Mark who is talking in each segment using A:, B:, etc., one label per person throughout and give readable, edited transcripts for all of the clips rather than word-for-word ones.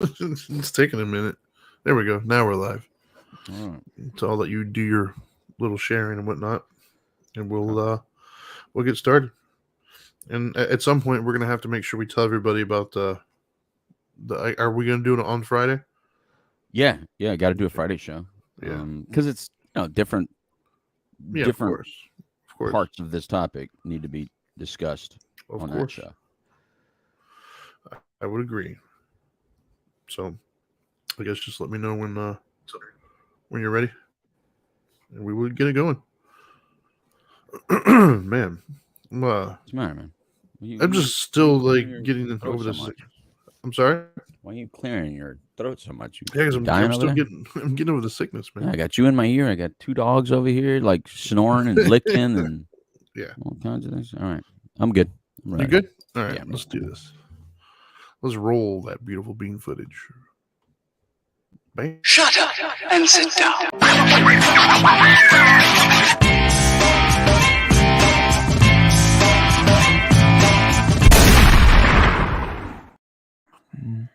A: It's taking a minute. There we go. Now we're live.
B: All right.
A: So I'll let you do your little sharing and whatnot, and
B: Okay.
A: we'll get started. And at some point, we're gonna have to make sure we tell everybody about the. Are we gonna do it on Friday?
B: Yeah. I got to do a Friday show.
A: Yeah,
B: Because it's different
A: yeah,
B: different
A: of course,
B: parts of this topic need to be discussed
A: of
B: on that
A: course.
B: show.
A: I would agree. So I guess just let me know when you're ready, and we will get it going. Man,
B: What's the matter, man?
A: I'm
B: Why
A: just
B: you
A: still
B: clearing
A: like
B: your
A: getting
B: throat
A: over
B: so
A: this.
B: much?
A: I'm sorry.
B: Why are you clearing your throat so much?
A: Yeah, because
B: You
A: I'm
B: dying over
A: still
B: there?
A: getting I'm getting over the sickness,
B: Yeah,
A: man.
B: I got you in my ear. I got two dogs over here, like snoring and licking and
A: Yeah,
B: all kinds of things. All right, I'm good. I'm
A: you
B: ready.
A: good? All right,
B: Yeah, I'm
A: let's
B: ready.
A: do this. Let's roll that beautiful bean footage. Bam.
C: Shut up and sit down.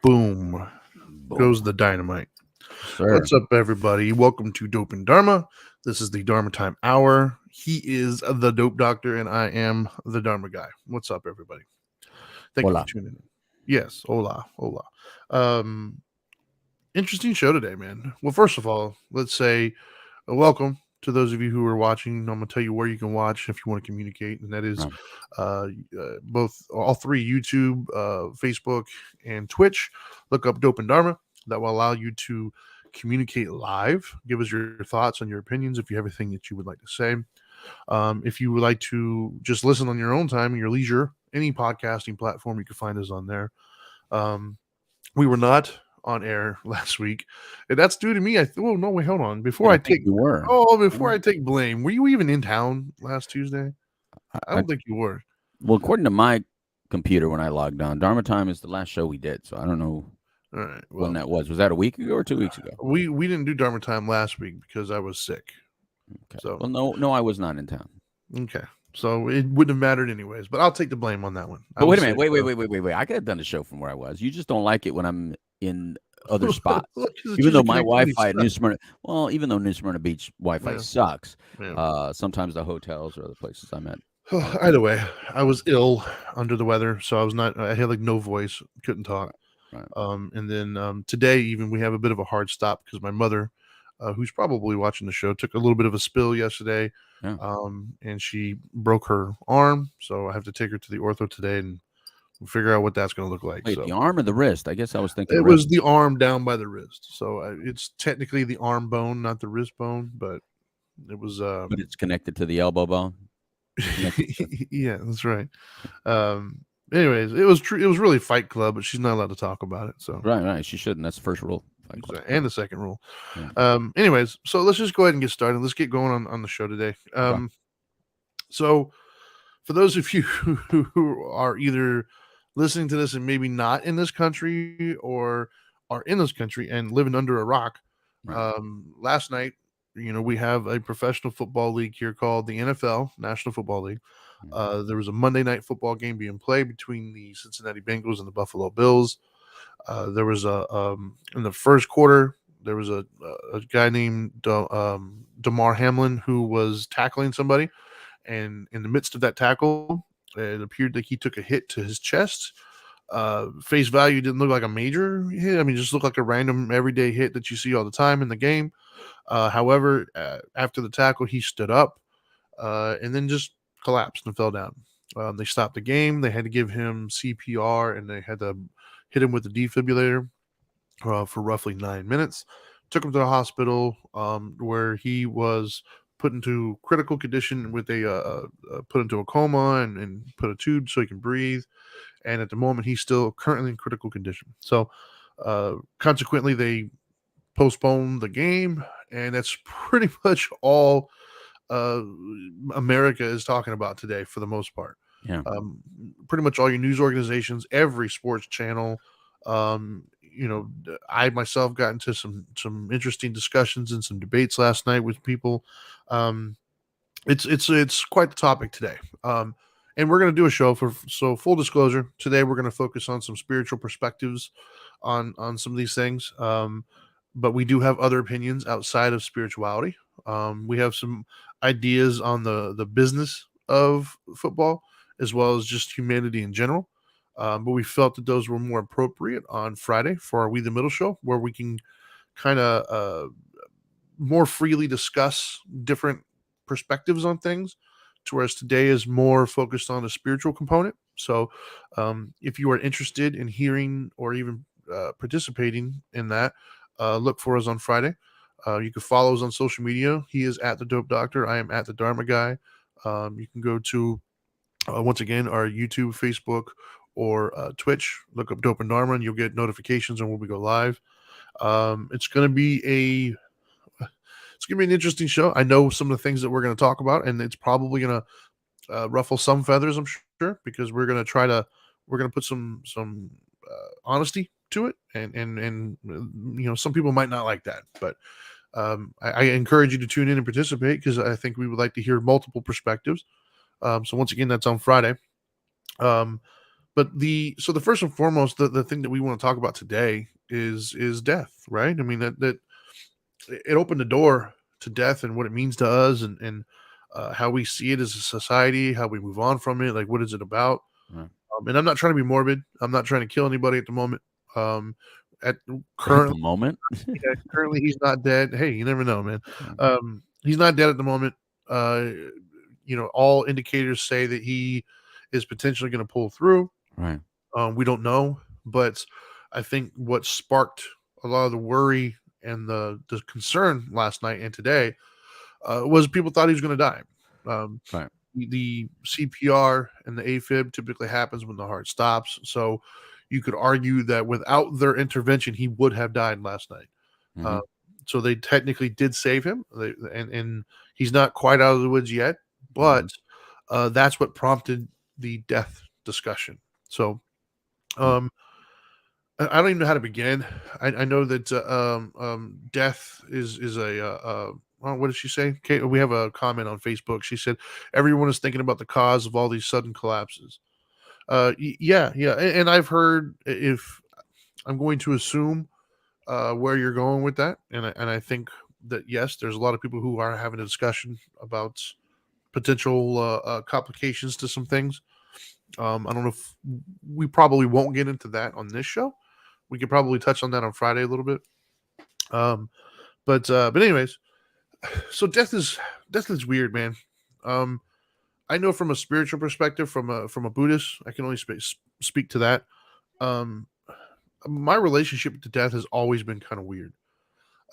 A: Boom
B: Boom,
A: goes the dynamite.
B: sir.
A: What's up, everybody? Welcome to Dope and Dharma. This is the Dharma Time Hour. He is the Dope Doctor, and I am the Dharma Guy. What's up, everybody? Thank you for
B: Hola.
A: tuning in. Yes, hola, hola. Um, Interesting show today, man. Well, first of all, let's say welcome to those of you who are watching. I'm going to tell you where you can watch if you want to communicate, and that is
B: Right.
A: all three YouTube, Facebook, and Twitch. Look up Dope and Dharma. That will allow you to communicate live. Give us your thoughts and your opinions if you have anything that you would like to say. If you would like to just listen on your own time, in your leisure, any podcasting platform, you can find us on there. Um, we were not on air last week, and that's due to me. Oh no, wait, hold on.
B: And I think you were.
A: Before I take blame, were you even in town last Tuesday? I
B: I,
A: don't think you were.
B: well, according to my computer, when I logged on, Dharma Time is the last show we did. So I don't know
A: All right.
B: when
A: Well,
B: that was. Was that a week ago or 2 weeks ago?
A: we didn't do Dharma time last week because I was sick.
B: Okay.
A: So
B: Well, no, I was not in town.
A: okay, so it wouldn't have mattered anyways. But I'll take the blame on that one. I
B: But wait
A: was
B: a minute.
A: sick.
B: Wait.
A: So.
B: I could have done the show from where I was. You just don't like it when I'm in other spots.
A: Look, it's
B: Even
A: just a
B: though my
A: connectivity
B: Wi-Fi at
A: stuff.
B: New Smyrna, well, even though New Smyrna Beach Wi-Fi
A: Yeah,
B: sucks,
A: yeah.
B: sometimes the hotels or other places I'm at.
A: Either way, I was ill, under the weather, so I was not. I had like no voice, couldn't talk.
B: Right. Right.
A: And then today, even we have a bit of a hard stop because my mother, who's probably watching the show, took a little bit of a spill yesterday,
B: Yeah.
A: and she broke her arm. So I have to take her to the ortho today and figure out what that's going to look like.
B: Wait, the
A: So
B: arm or the wrist? I guess I was thinking
A: it
B: wrist.
A: was the arm down by the wrist. So it's technically the arm bone, not the wrist bone, but it was.
B: But it's connected to the elbow bone. Connected to,
A: Yeah, that's right. Um, Anyways, it was true. It was really Fight Club, but she's not allowed to talk about it. So
B: right. She shouldn't. That's the first rule. Fight Club.
A: and the second rule.
B: Yeah.
A: Anyways, so let's just go ahead and get started. Let's get going on the show today.
B: Okay.
A: So for those of you who are either listening to this and maybe not in this country or are in this country and living under a rock,
B: Right.
A: last night, we have a professional football league here called the NFL, National Football League.
B: Mm.
A: There was a Monday night football game being played between the Cincinnati Bengals and the Buffalo Bills. There was in the first quarter, there was a guy named Damar Hamlin who was tackling somebody, and in the midst of that tackle, it appeared like he took a hit to his chest. Face value didn't look like a major hit. I mean, just looked like a random everyday hit that you see all the time in the game. However, after the tackle, he stood up and then just collapsed and fell down. They stopped the game. They had to give him CPR and they had to hit him with the defibrillator for roughly 9 minutes. Took him to the hospital where he was put into critical condition with put into a coma and put a tube so he can breathe. And at the moment, he's still currently in critical condition. So consequently, they postponed the game, and that's pretty much all uh, America is talking about today for the most part.
B: Yeah.
A: Pretty much all your news organizations, every sports channel. I myself got into some interesting discussions and some debates last night with people. Um, it's quite the topic today. And we're going to do a show for so full disclosure. Today we're going to focus on some spiritual perspectives on some of these things. But we do have other opinions outside of spirituality. We have some ideas on the business of football as well as just humanity in general. But we felt that those were more appropriate on Friday for our We the Middle show, where we can kind of more freely discuss different perspectives on things, to whereas today is more focused on a spiritual component. So if you are interested in hearing or even participating in that, look for us on Friday. You can follow us on social media. He is at the Dope Doctor. I am at the Dharma Guy. You can go to once again our YouTube, Facebook, or Twitch. Look up Dope and Dharma, and you'll get notifications on when we go live. It's going to be an interesting show. I know some of the things that we're going to talk about, and it's probably going to ruffle some feathers, I'm sure, because we're going to put some honesty to it, and some people might not like that, but I encourage you to tune in and participate, because I think we would like to hear multiple perspectives. So once again, that's on Friday. But the first and foremost, the thing that we want to talk about today is death, right? I mean, that it opened the door to death and what it means to us, and how we see it as a society, how we move on from it. Like, what is it about?
B: Right.
A: And I'm not trying to be morbid. I'm not trying to kill anybody at the moment. At
B: At the
A: currently,
B: moment.
A: currently he's not dead. Hey, you never know, man.
B: Right.
A: He's not dead at the moment. All indicators say that he is potentially going to pull through.
B: Right.
A: We don't know, but I think what sparked a lot of the worry and the concern last night and today was people thought he was going to die.
B: Right.
A: The CPR and the AFib typically happens when the heart stops. So you could argue that without their intervention, he would have died last night.
B: Mhm.
A: So they technically did save him, and he's not quite out of the woods yet, but that's what prompted the death discussion. So I don't even know how to begin. I know that death is a well, what did she say? Kate, we have a comment on Facebook. She said everyone is thinking about the cause of all these sudden collapses. Yeah, and I've heard, if I'm going to assume where you're going with that, and I think that yes, there's a lot of people who are having a discussion about potential complications to some things. I don't know if we probably won't get into that on this show. We could probably touch on that on Friday a little bit. But anyways, so death is weird, man. I know from a spiritual perspective, from a Buddhist, I can only speak to that. Um, my relationship to death has always been kind of weird.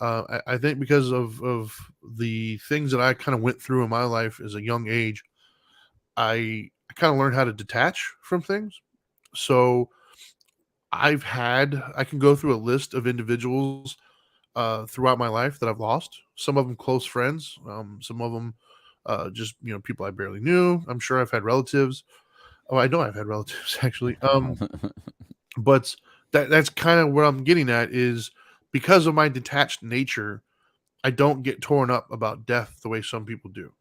A: I think because of the things that I kind of went through in my life as a young age, I kind of learned how to detach from things. So I can go through a list of individuals throughout my life that I've lost. Some of them close friends, some of them just people I barely knew. I'm sure I've had relatives. Oh, I know I've had relatives actually. But that's kind of what I'm getting at, is because of my detached nature, I don't get torn up about death the way some people do.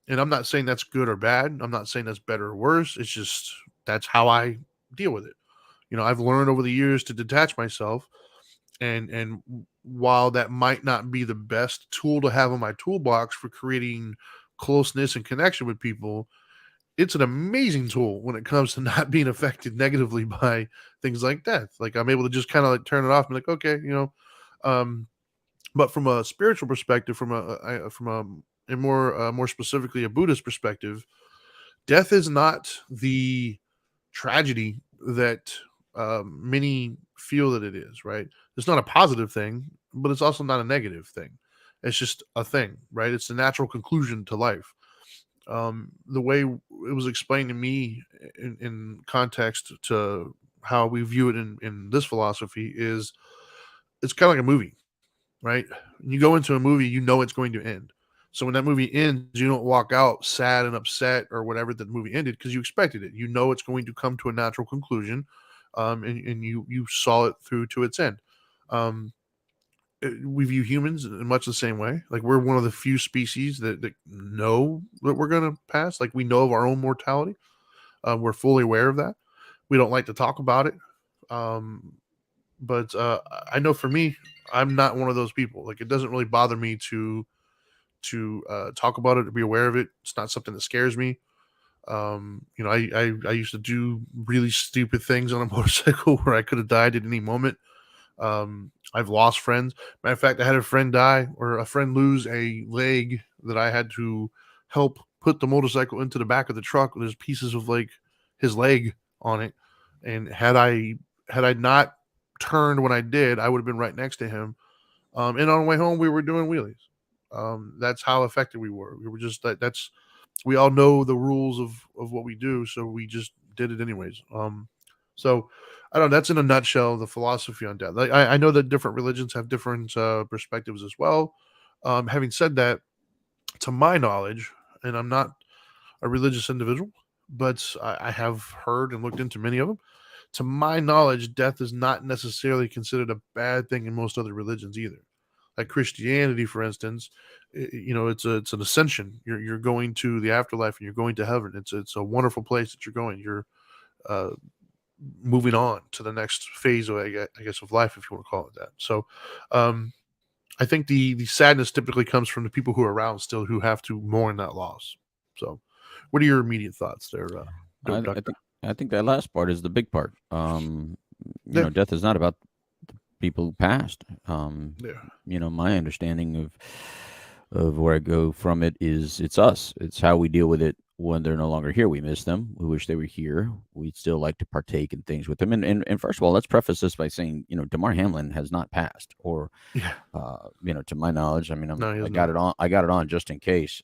A: And I'm not saying that's good or bad. I'm not saying that's better or worse. It's just that's how I deal with it. I've learned over the years to detach myself, and while that might not be the best tool to have in my toolbox for creating closeness and connection with people, it's an amazing tool when it comes to not being affected negatively by things like death. Like, I'm able to just kind of like turn it off and be like, okay, um, but from a spiritual perspective, and more specifically a Buddhist perspective, death is not the tragedy that many feel that it is. Right? It's not a positive thing, but it's also not a negative thing. It's just a thing, right? It's the natural conclusion to life. The way it was explained to me in context to how we view it in this philosophy is, it's kind of like a movie, right? When you go into a movie, it's going to end. So when that movie ends, you don't walk out sad and upset or whatever that the movie ended, because you expected it. It's going to come to a natural conclusion, and you saw it through to its end. Um, we view humans in much the same way. Like, we're one of the few species that know that we're going to pass. Like, we know of our own mortality. We're fully aware of that. We don't like to talk about it. but I know for me, I'm not one of those people. Like, it doesn't really bother me to talk about it, to be aware of it. It's not something that scares me. I used to do really stupid things on a motorcycle where I could have died at any moment. I've lost friends. Matter of fact, I had a friend die, or a friend lose a leg that I had to help put the motorcycle into the back of the truck. There's pieces of like his leg on it, and had I not turned when I did, I would have been right next to him. And on the way home, we were doing wheelies. That's how affected we were. We were just that's we all know the rules of what we do, so we just did it anyways. So I don't know. That's in a nutshell the philosophy on death. Like, I know that different religions have different perspectives as well. Having said that, to my knowledge, and I'm not a religious individual, but I have heard and looked into many of them. To my knowledge, death is not necessarily considered a bad thing in most other religions either. Like Christianity, for instance, it's an ascension. You're going to the afterlife and you're going to heaven. It's a wonderful place that you're going. You're uh, moving on to the next phase of, I guess, of life, if you want to call it that. So, um, I think the sadness typically comes from the people who are around still, who have to mourn that loss. So, what are your immediate thoughts there,
B: I, I
A: Doctor?
B: think I think that last part is the big part.
A: Yeah,
B: Death is not about people who passed.
A: yeah,
B: My understanding of where I go from it is it's us. It's how we deal with it when they're no longer here. We miss them. We wish they were here. We'd still like to partake in things with them. And first of all, let's preface this by saying, Damar Hamlin has not passed, or
A: yeah.
B: to my knowledge. I mean,
A: No, he
B: I
A: has
B: got
A: not.
B: it on. I got it on just in case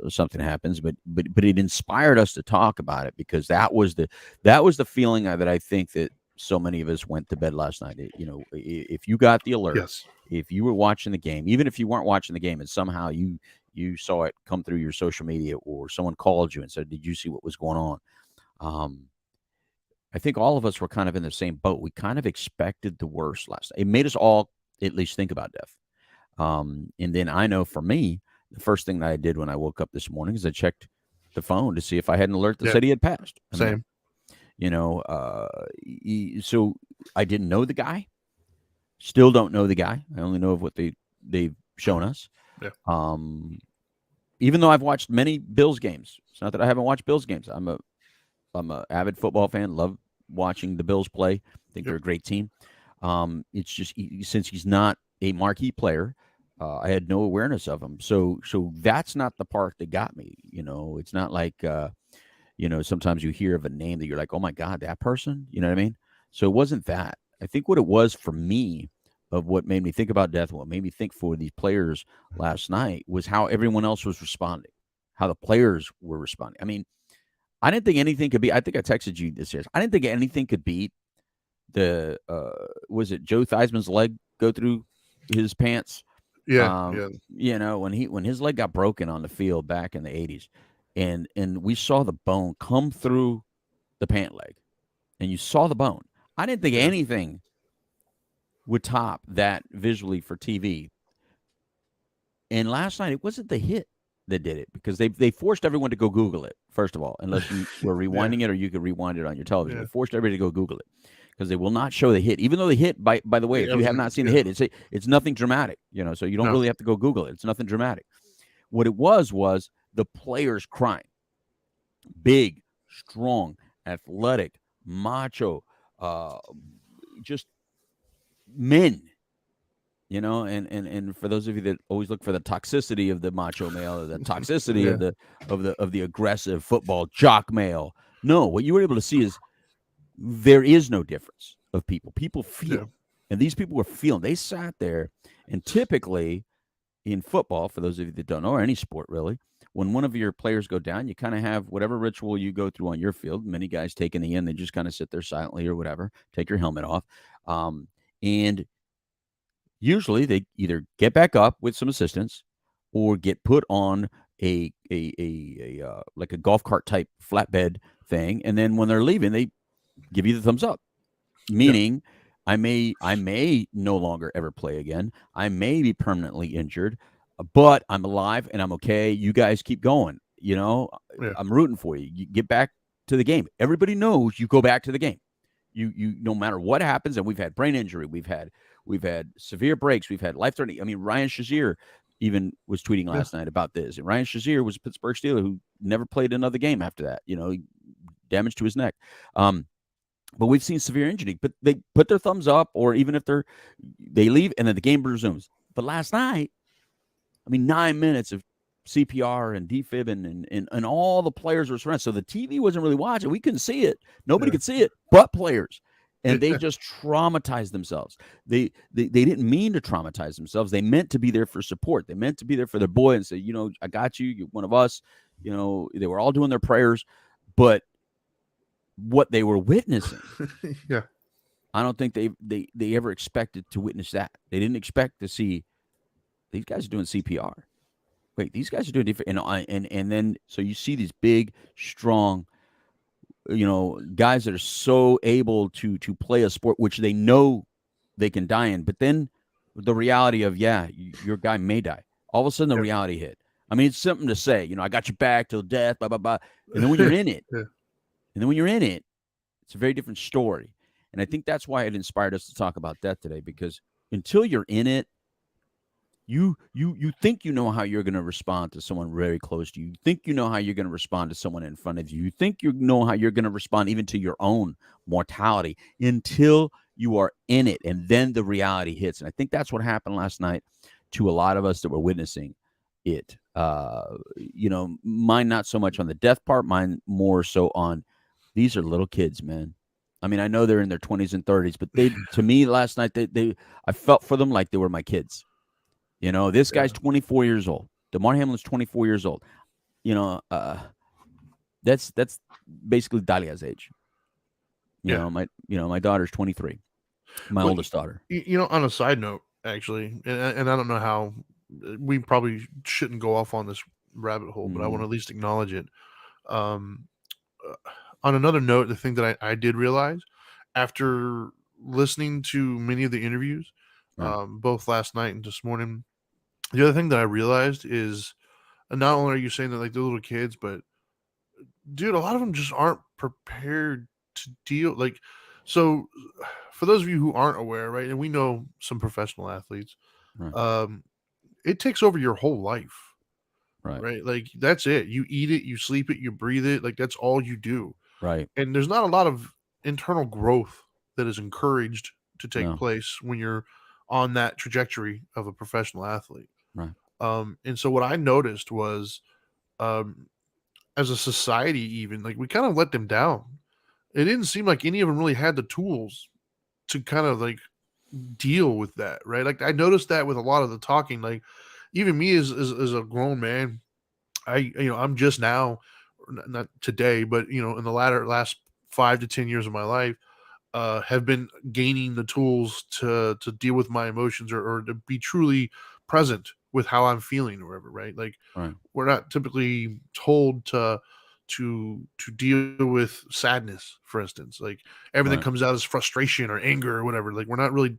B: something happens. But it inspired us to talk about it, because that was the feeling that I think that so many of us went to bed last night. If you got the alert,
A: Yes.
B: if you were watching the game, even if you weren't watching the game, and somehow you saw it come through your social media, or someone called you and said, "Did you see what was going on?" Um, I think all of us were kind of in the same boat. We kind of expected the worst last night. It made us all at least think about death. And then I know for me, the first thing that I did when I woke up this morning is I checked the phone to see if I had an alert that
A: Yeah.
B: said he had passed. I mean,
A: Same.
B: so I didn't know the guy. Still don't know the guy. I only know of what they've shown us.
A: Yeah.
B: Um, even though I've watched many Bills games, it's not that I haven't watched Bills games. I'm a avid football fan. Love watching the Bills play. Think they're
A: Yep.
B: a great team. It's just since he's not a marquee player, I had no awareness of him. So that's not the part that got me. It's not like sometimes you hear of a name that you're like, oh my God, that person. You know what I mean? So it wasn't that. I think what it was for me, of what made me think about death, what made me think for these players last night, was how everyone else was responding, how the players were responding. I mean, I didn't think anything could be. I think I texted you this year. I didn't think anything could beat the was it Joe Theismann's leg go through his pants?
A: Yeah. Yeah.
B: When his leg got broken on the field back in the 80s, and we saw the bone come through the pant leg, and you saw the bone. I didn't think
A: Yeah.
B: anything would top that visually for TV. And last night, it wasn't the hit that did it, because they forced everyone to go Google it, first of all, unless you were
A: Yeah.
B: rewinding it, or you could rewind it on your television.
A: Yeah.
B: They forced everybody to go Google it, because they will not show the hit, even though the hit, by the way,
A: Yeah,
B: if
A: I
B: you
A: was
B: have
A: gonna,
B: not seen the
A: yeah.
B: hit, it's nothing dramatic, so you don't
A: No.
B: really have to go Google it. It's nothing dramatic. What it was the players crying. Big, strong, athletic, macho, uh, just men. And for those of you that always look for the toxicity of the macho male, or the toxicity
A: Yeah.
B: of the aggressive football jock male, no, what you were able to see is there is no difference of people. People
A: Yeah.
B: feel, and these people were feeling. They sat there, and typically in football, for those of you that don't know, or any sport really, when one of your players go down, you kind of have whatever ritual you go through on your field. Many guys take in the end, they just kind of sit there silently or whatever, take your helmet off, and usually they either get back up with some assistance, or get put on like a golf cart type flatbed thing, and then when they're leaving, they give you the thumbs up,
A: Yeah.
B: meaning I may no longer ever play again. I may be permanently injured, but I'm alive and I'm okay. You guys keep going.
A: Yeah.
B: I'm rooting for you. You get back to the game. Everybody knows you go back to the game. You no matter what happens, and we've had brain injury, we've had severe breaks, we've had life threatening. I mean, Ryan Shazier even was tweeting
A: Yeah.
B: last night about this. And Ryan Shazier was a Pittsburgh Steeler who never played another game after that. Damage to his neck. But we've seen severe injury, but they put their thumbs up, or even if they leave and then the game resumes. But last night, I mean, 9 minutes of CPR and defib and all the players were surrounded. So the TV wasn't really watching. We couldn't see it. Nobody could see it but players. And they just traumatized themselves. They didn't mean to traumatize themselves. They meant to be there for support. They meant to be there for their boy and say, I got you. You're one of us. They were all doing their prayers. But what they were witnessing,
A: Yeah.
B: I don't think they ever expected to witness that. They didn't expect to see these guys are doing CPR. Wait, these guys are doing different, and then so you see these big, strong, guys that are so able to play a sport which they know they can die in, but then the reality of your guy may die. All of a sudden, the reality hit. I mean, it's something to say, I got your back till death, blah blah blah, and then when you're in it, it's a very different story. And I think that's why it inspired us to talk about death today, because until you're in it, you think you know how you're going to respond to someone very close to you. You think you know how you're going to respond to someone in front of you. You think you know how you're going to respond even to your own mortality until you are in it, and then the reality hits. And I think that's what happened last night to a lot of us that were witnessing it. Mine not so much on the death part, mine more so on these are little kids, man. I mean, I know they're in their 20s and 30s, but to me last night, I felt for them like they were my kids. This guy's 24 years old. Damar Hamlin's 24 years old. That's basically Dahlia's age. My daughter's 23. My oldest daughter.
A: On a side note, actually, and I don't know how we probably shouldn't go off on this rabbit hole, but I want to at least acknowledge it. On another note, the thing that I did realize after listening to many of the interviews, both last night and this morning, the other thing that I realized is not only are you saying that like the little kids, but dude, a lot of them just aren't prepared to deal like. So, for those of you who aren't aware, right, and we know some professional athletes, it takes over your whole life, right? Like that's it. You eat it, you sleep it, you breathe it. Like that's all you do,
B: right?
A: And there's not a lot of internal growth that is encouraged to take place when you're on that trajectory of a professional athlete.
B: Right.
A: And so what I noticed was, as a society, even like we kind of let them down. It didn't seem like any of them really had the tools to kind of like deal with that, right? Like I noticed that with a lot of the talking, like even me as a grown man, I'm just now, not today, but in the last 5 to 10 years of my life, have been gaining the tools to deal with my emotions or to be truly present with how I'm feeling or whatever, right? Like we're not typically told to deal with sadness, for instance. Like everything comes out as frustration or anger or whatever. Like we're not really,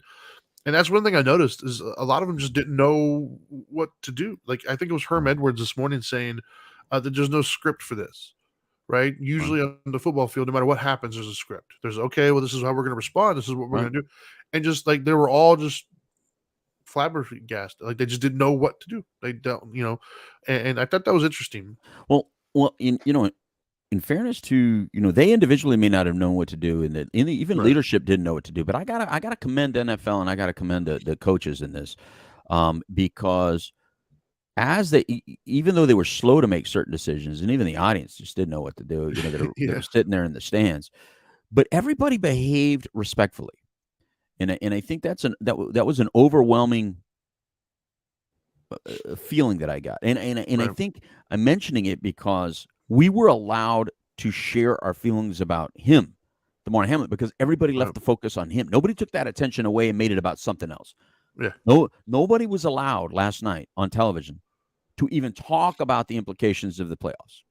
A: and that's one thing I noticed is a lot of them just didn't know what to do. Like I think it was Herm Edwards this morning saying that there's no script for this. Right? Usually on the football field, no matter what happens, there's a script. There's okay, well, this is how we're going to respond. This is what we're going to do. And just like they were all just flabbergasted. Like they just didn't know what to do. They don't, and I thought that was interesting.
B: Well, in fairness to, they individually may not have known what to do, and that even leadership didn't know what to do. But I gotta commend NFL and I gotta commend the coaches in this, because even though they were slow to make certain decisions, and even the audience just didn't know what to do, they're sitting there in the stands, but everybody behaved respectfully, and I think that was an overwhelming feeling that I got, and I think I'm mentioning it because we were allowed to share our feelings about him, Damar Hamlin, because everybody left the focus on him. Nobody took that attention away and made it about something else.
A: Yeah.
B: Nobody was allowed last night on television to even talk about the implications of the playoffs.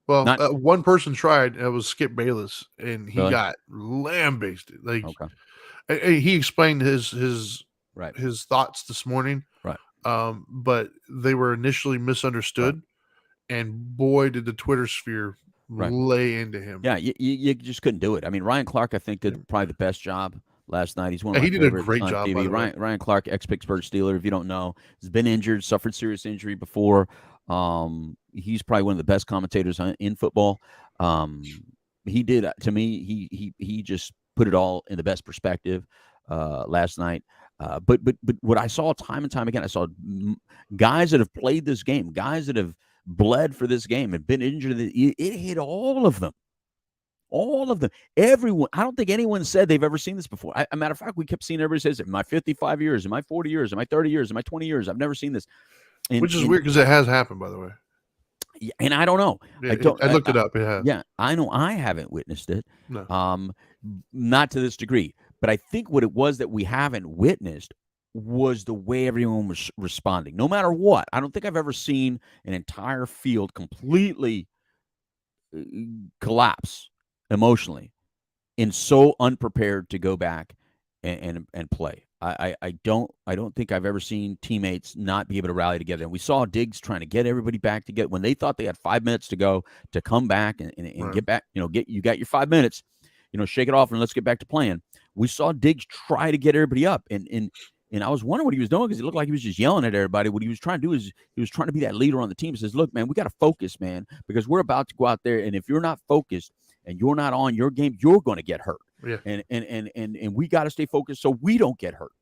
A: Well, one person tried. It was Skip Bayless, and he got lambasted. Like he explained his thoughts this morning, but they were initially misunderstood, and boy, did the Twitter sphere
B: Right.
A: lay into him.
B: Yeah, you just couldn't do it. I mean, Ryan Clark, I think, did probably the best job last night. He's one of
A: Yeah,
B: my
A: he did a
B: favorites
A: great
B: on
A: job, by
B: TV.
A: the way.
B: Ryan Clark, ex-Pittsburgh Steeler, if you don't know, has been injured, suffered serious injury before. He's probably one of the best commentators in football. He did, to me, he just put it all in the best perspective last night. But what I saw time and time again, I saw guys that have played this game, guys that have bled for this game and been injured. It hit all of them. All of them. Everyone. I don't think anyone said they've ever seen this before. A matter of fact, we kept seeing everybody says, "In my 55 years, in my 40 years, in my 30 years, in my 20 years, I've never seen this." And
A: Which is weird because it has happened, by the way.
B: and I don't know.
A: Yeah,
B: I don't.
A: I looked it up. It has.
B: Yeah, I know. I haven't witnessed it.
A: No.
B: Not to this degree. But I think what it was that we haven't witnessed was the way everyone was responding. No matter what, I don't think I've ever seen an entire field completely collapse emotionally and so unprepared to go back and play. I don't think I've ever seen teammates not be able to rally together. And we saw Diggs trying to get everybody back together when they thought they had 5 minutes to go to come back and
A: Right.
B: get back. You got your 5 minutes. Shake it off and let's get back to playing. We saw Diggs try to get everybody up, and I was wondering what he was doing because it looked like he was just yelling at everybody. What he was trying to do is he was trying to be that leader on the team. He says, "Look, man, we got to focus, man, because we're about to go out there, and if you're not focused and you're not on your game, you're going to get hurt.
A: Yeah.
B: And we got to stay focused so we don't get hurt."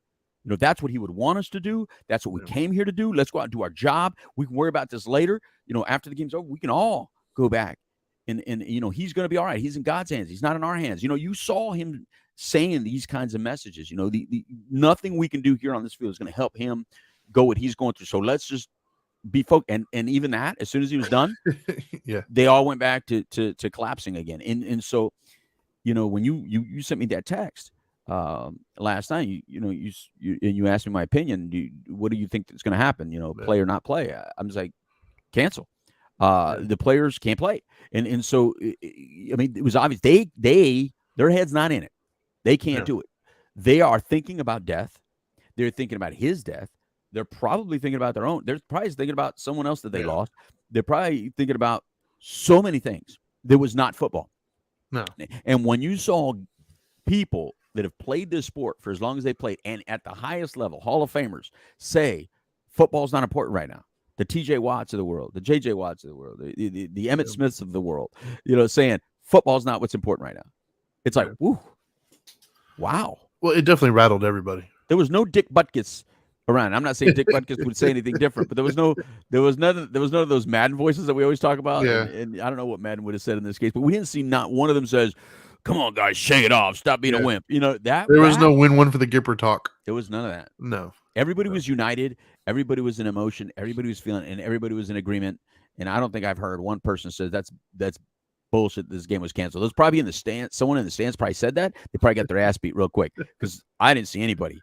B: That's what he would want us to do. That's what we came here to do. Let's go out and do our job. We can worry about this later. After the game's over, we can all go back. And he's going to be all right. He's in God's hands. He's not in our hands. You saw him saying these kinds of messages. The nothing we can do here on this field is going to help him go what he's going through. So let's just be focused. And even that, as soon as he was done,
A: Yeah.
B: they all went back to collapsing again. And so, when you sent me that text last night, you asked me my opinion. What do you think is going to happen? Play or not play? I'm just like, cancel. The players can't play. And so, I mean, it was obvious their head's not in it. They can't do it. They are thinking about death. They're thinking about his death. They're probably thinking about their own. They're probably thinking about someone else that they lost. They're probably thinking about so many things. There was not football.
A: No.
B: And when you saw people that have played this sport for as long as they played and at the highest level, Hall of Famers, say football's not important right now. The TJ Watts of the world, the JJ Watts of the world, the Emmett Smiths of the world, saying football's not what's important right now. It's like, woo, wow.
A: Well, it definitely rattled everybody.
B: There was no Dick Butkus around. I'm not saying Dick Butkus would say anything different, but there was none of those Madden voices that we always talk about.
A: Yeah.
B: And I don't know what Madden would have said in this case, but we didn't see not one of them says, "Come on, guys, shake it off. Stop being a wimp." There
A: was no win-win for the Gipper talk.
B: There was none of that.
A: No.
B: Everybody was united. Everybody was in emotion. Everybody was feeling, and everybody was in agreement. And I don't think I've heard one person says that's bullshit. This game was canceled. It was probably in the stands. Someone in the stands probably said that. They probably got their ass beat real quick because I didn't see anybody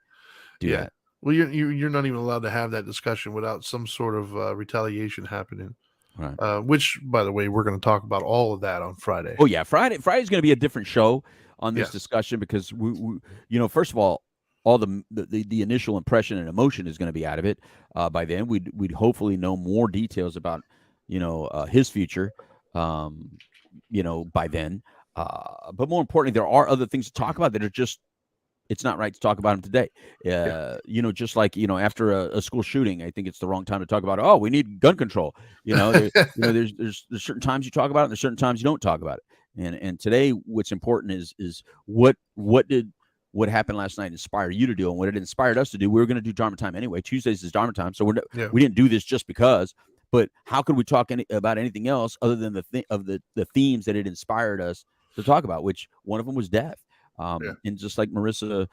B: do that.
A: Well, you're not even allowed to have that discussion without some sort of retaliation happening.
B: Right.
A: Which, by the way, we're going to talk about all of that on Friday.
B: Oh yeah, Friday's going to be a different show on this discussion because we first of all the initial impression and emotion is going to be out of it by then. We'd hopefully know more details about his future by then. But more importantly, there are other things to talk about that are just. It's not right to talk about him today. Just like, after a school shooting, I think it's the wrong time to talk about, we need gun control. There's certain times you talk about it and there's certain times you don't talk about it. And today what's important is what happened last night inspire you to do and what it inspired us to do. We were going to do Dharma time anyway. Tuesdays is Dharma time. So we didn't do this just because, but how could we talk about anything else other than the themes that it inspired us to talk about, which one of them was death. And just like Marissa,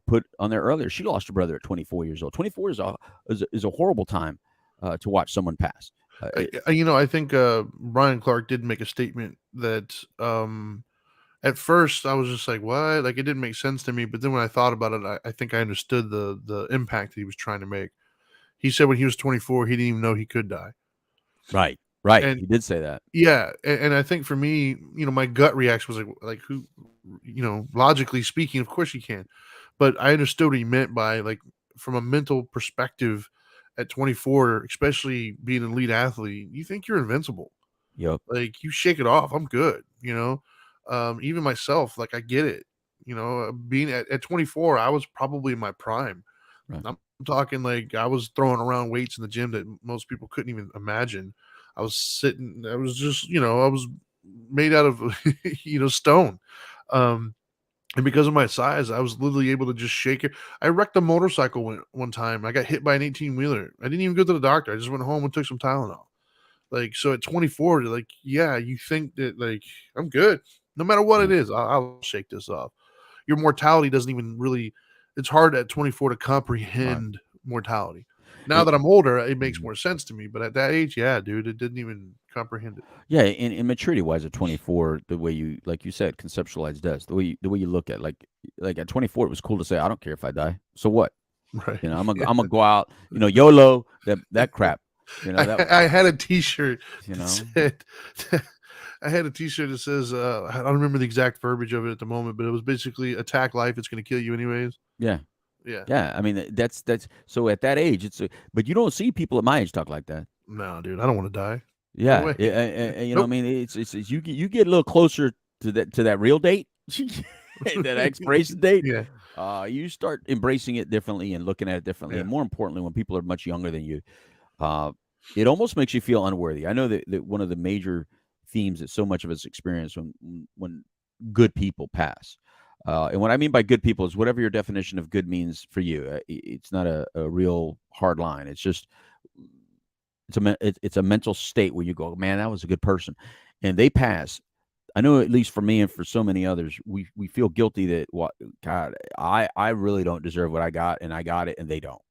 B: put on there earlier, she lost her brother at 24 years old. 24 is a horrible time to watch someone pass.
A: I think Brian Clark did make a statement that at first I was just like, what? Like, it didn't make sense to me. But then when I thought about it, I think I understood the impact that he was trying to make. He said when he was 24, he didn't even know he could die.
B: Right. And he did say that.
A: Yeah. And I think for me, my gut reaction was like who, logically speaking, of course you can. But I understood what he meant by, like, from a mental perspective at 24, especially being an elite athlete, you think you're invincible.
B: Yep.
A: Like, you shake it off. I'm good. Even myself, like, I get it. Being at 24, I was probably in my prime.
B: Right.
A: I'm talking like I was throwing around weights in the gym that most people couldn't even imagine. I was just, I was made out of, stone. Um, and because of my size, I was literally able to just shake it. I wrecked a motorcycle one time. I got hit by an 18-wheeler. I didn't even go to the doctor. I just went home and took some Tylenol. Like, so at 24, like, yeah, you think that, like, I'm good. No matter what it
B: Right.
A: is, I'll shake this off. Your mortality doesn't even really, it's hard at 24 to
B: Right.
A: comprehend mortality. Now
B: It,
A: that I'm older, it makes
B: Mhm.
A: more sense to me. But at that age, yeah, dude, it didn't even comprehend it.
B: Yeah, in maturity wise, at 24, the way you, like you said, conceptualize death, the way you look at, like at 24, it was cool to say, I don't care if I die. So what?
A: Right.
B: I'm gonna go out, YOLO, that crap. That,
A: I had a T-shirt
B: you
A: that
B: know.
A: said, I had a T-shirt that says, I don't remember the exact verbiage of it at the moment, but it was basically attack life. It's going to kill you anyways.
B: Yeah.
A: Yeah.
B: Yeah. I mean, that's so at that age, but you don't see people at my age talk like that.
A: No, dude, I don't want to die. No
B: Yeah.
A: way.
B: I
A: Nope.
B: mean, it's you get a little closer to that real date, that expiration date.
A: Yeah.
B: You start embracing it differently and looking at it differently.
A: Yeah.
B: And more importantly, when people are much younger than you, uh, it almost makes you feel unworthy. I know that one of the major themes that so much of us experience when good people pass. And what I mean by good people is whatever your definition of good means for you. It's not a real hard line. It's just it's a mental state where you go, man, that was a good person, and they pass. I know, at least for me and for so many others, we feel guilty that, what, God, I really don't deserve what I got, and I got it, and they don't.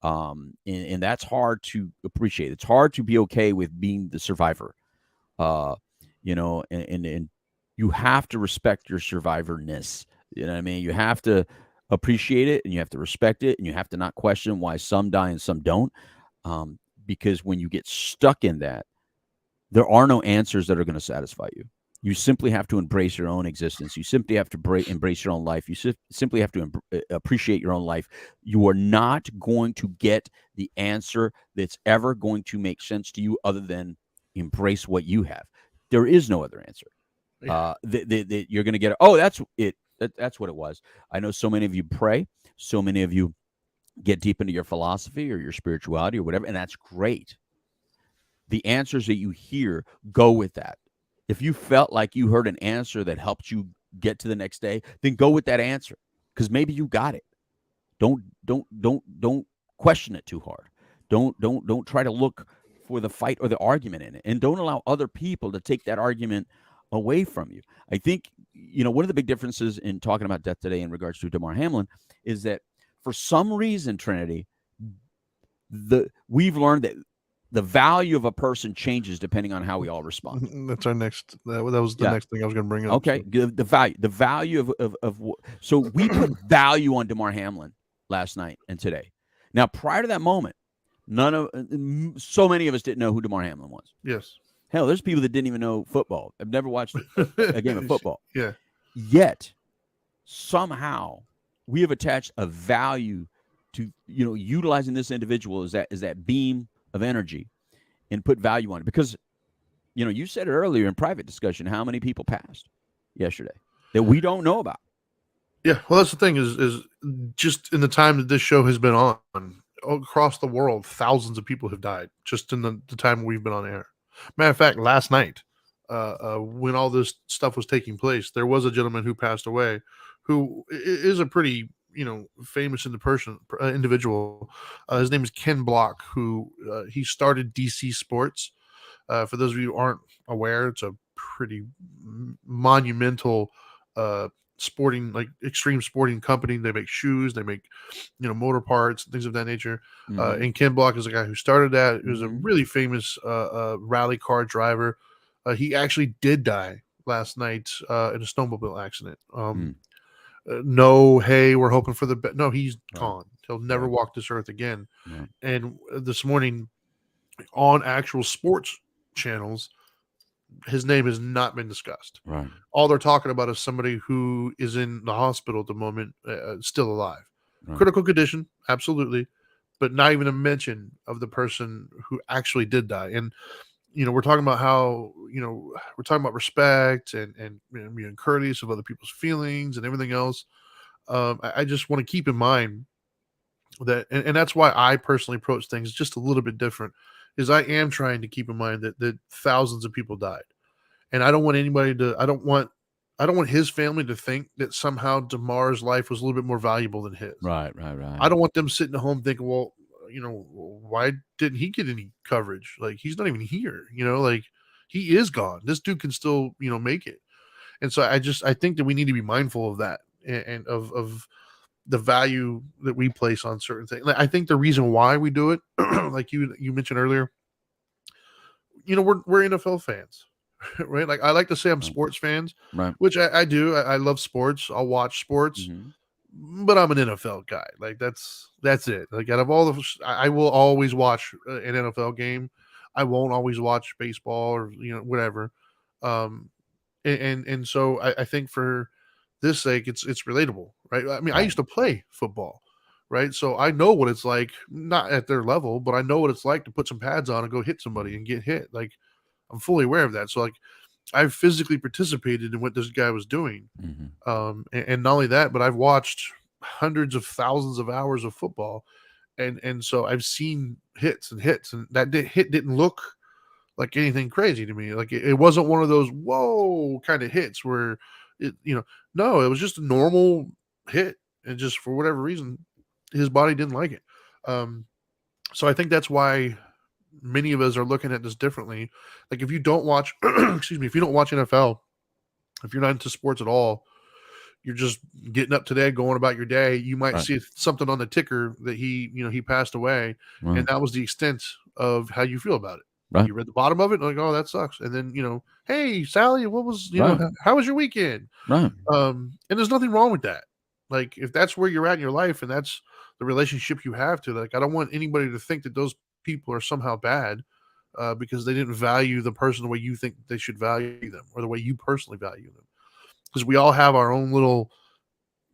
B: And that's hard to appreciate. It's hard to be okay with being the survivor. Uh, and you have to respect your survivorness. You know what I mean? You have to appreciate it, and you have to respect it, and you have to not question why some die and some don't. Because when you get stuck in that, there are no answers that are going to satisfy you. You simply have to embrace your own existence. You simply have to embrace your own life. You simply have to appreciate your own life. You are not going to get the answer that's ever going to make sense to you other than embrace what you have. There is no other answer.
A: Yeah.
B: That you're going to get. Oh, that's it. That's what it was. I know so many of you pray. So many of you get deep into your philosophy or your spirituality or whatever, and that's great. The answers that you hear, go with that. If you felt like you heard an answer that helped you get to the next day, then go with that answer, because maybe you got it. Don't question it too hard. Don't try to look for the fight or the argument in it, and don't allow other people to take that argument away from you. I think one of the big differences in talking about death today in regards to Damar Hamlin is that, for some reason, Trinity, we've learned that the value of a person changes depending on how we all respond.
A: That's our next. That was the
B: Yeah.
A: next thing I was going to bring up.
B: Okay.
A: So.
B: The value of so we put value on Damar Hamlin last night and today. Now, prior to that moment, so many of us didn't know who Damar Hamlin was.
A: Yes.
B: Hell, there's people that didn't even know football. I've never watched a game of football.
A: Yeah.
B: Yet, somehow, we have attached a value to utilizing this individual as that beam of energy, and put value on it, because you said it earlier in private discussion how many people passed yesterday that we don't know about.
A: Yeah. Well, that's the thing is just in the time that this show has been on across the world, thousands of people have died just in the time we've been on air. Matter of fact, last night, when all this stuff was taking place, there was a gentleman who passed away, who is a pretty famous individual. His name is Ken Block, who he started DC Sports. For those of you who aren't aware, it's a pretty monumental sporting, like extreme sporting company. They make shoes, they make motor parts, things of that nature.
B: Mm-hmm.
A: And Ken Block is the guy who started that. He was a
B: Mm-hmm.
A: really famous rally car driver. He actually did die last night in a snowmobile accident. No, hey, we're hoping for the best. No, he's gone. He'll never walk this earth again.
B: Right.
A: And this morning, on actual sports channels, his name has not been discussed.
B: Right.
A: All they're talking about is somebody who is in the hospital at the moment, still alive.
B: Right.
A: Critical condition, absolutely, but not even a mention of the person who actually did die. And we're talking about how, we're talking about respect and being courteous of other people's feelings and everything else. I just want to keep in mind that, and that's why I personally approach things just a little bit different, is I am trying to keep in mind that thousands of people died, and I don't want anybody to, I don't want his family to think that somehow Damar's life was a little bit more valuable than his.
B: Right.
A: I don't want them sitting at home thinking, well, why didn't he get any coverage? Like, he's not even here, like, he is gone. This dude can still, make it. And so I think that we need to be mindful of that, and of the value that we place on certain things. Like, I think the reason why we do it, like you mentioned earlier, we're NFL fans, right? Like, I like to say I'm
B: Right.
A: sports fans,
B: Right.
A: which I do. I love sports. I'll watch sports,
B: Mm-hmm.
A: but I'm an NFL guy. Like, that's it. Like, out of all the, I will always watch an NFL game. I won't always watch baseball or whatever. Um, and so I think for this sake, it's relatable, right? I mean, I
B: Right.
A: used to play football, right? So I know what it's like, not at their level, but I know what it's like to put some pads on and go hit somebody and get hit. Like, I'm fully aware of that. So, like, I've physically participated in what this guy was doing.
B: Mm-hmm.
A: And not only that, but I've watched hundreds of thousands of hours of football, and so I've seen hits and hits, and that hit didn't look like anything crazy to me. Like, it wasn't one of those whoa kind of hits where no, it was just a normal hit, and just for whatever reason, his body didn't like it. Um, so I think that's why many of us are looking at this differently. Like, if you don't watch, excuse me, if you don't watch NFL, if you're not into sports at all, you're just getting up today, going about your day, you might
B: Right.
A: see something on the ticker that he passed away, and
B: Right.
A: that was the extent of how you feel about it.
B: Right.
A: You read the bottom of it, like, oh, that sucks, and then hey, Sally, what was
B: Right.
A: how was your weekend?
B: Right.
A: And there's nothing wrong with that. Like, if that's where you're at in your life and that's the relationship you have to, like, I don't want anybody to think that those people are somehow bad, because they didn't value the person the way you think they should value them, or the way you personally value them. Because we all have our own little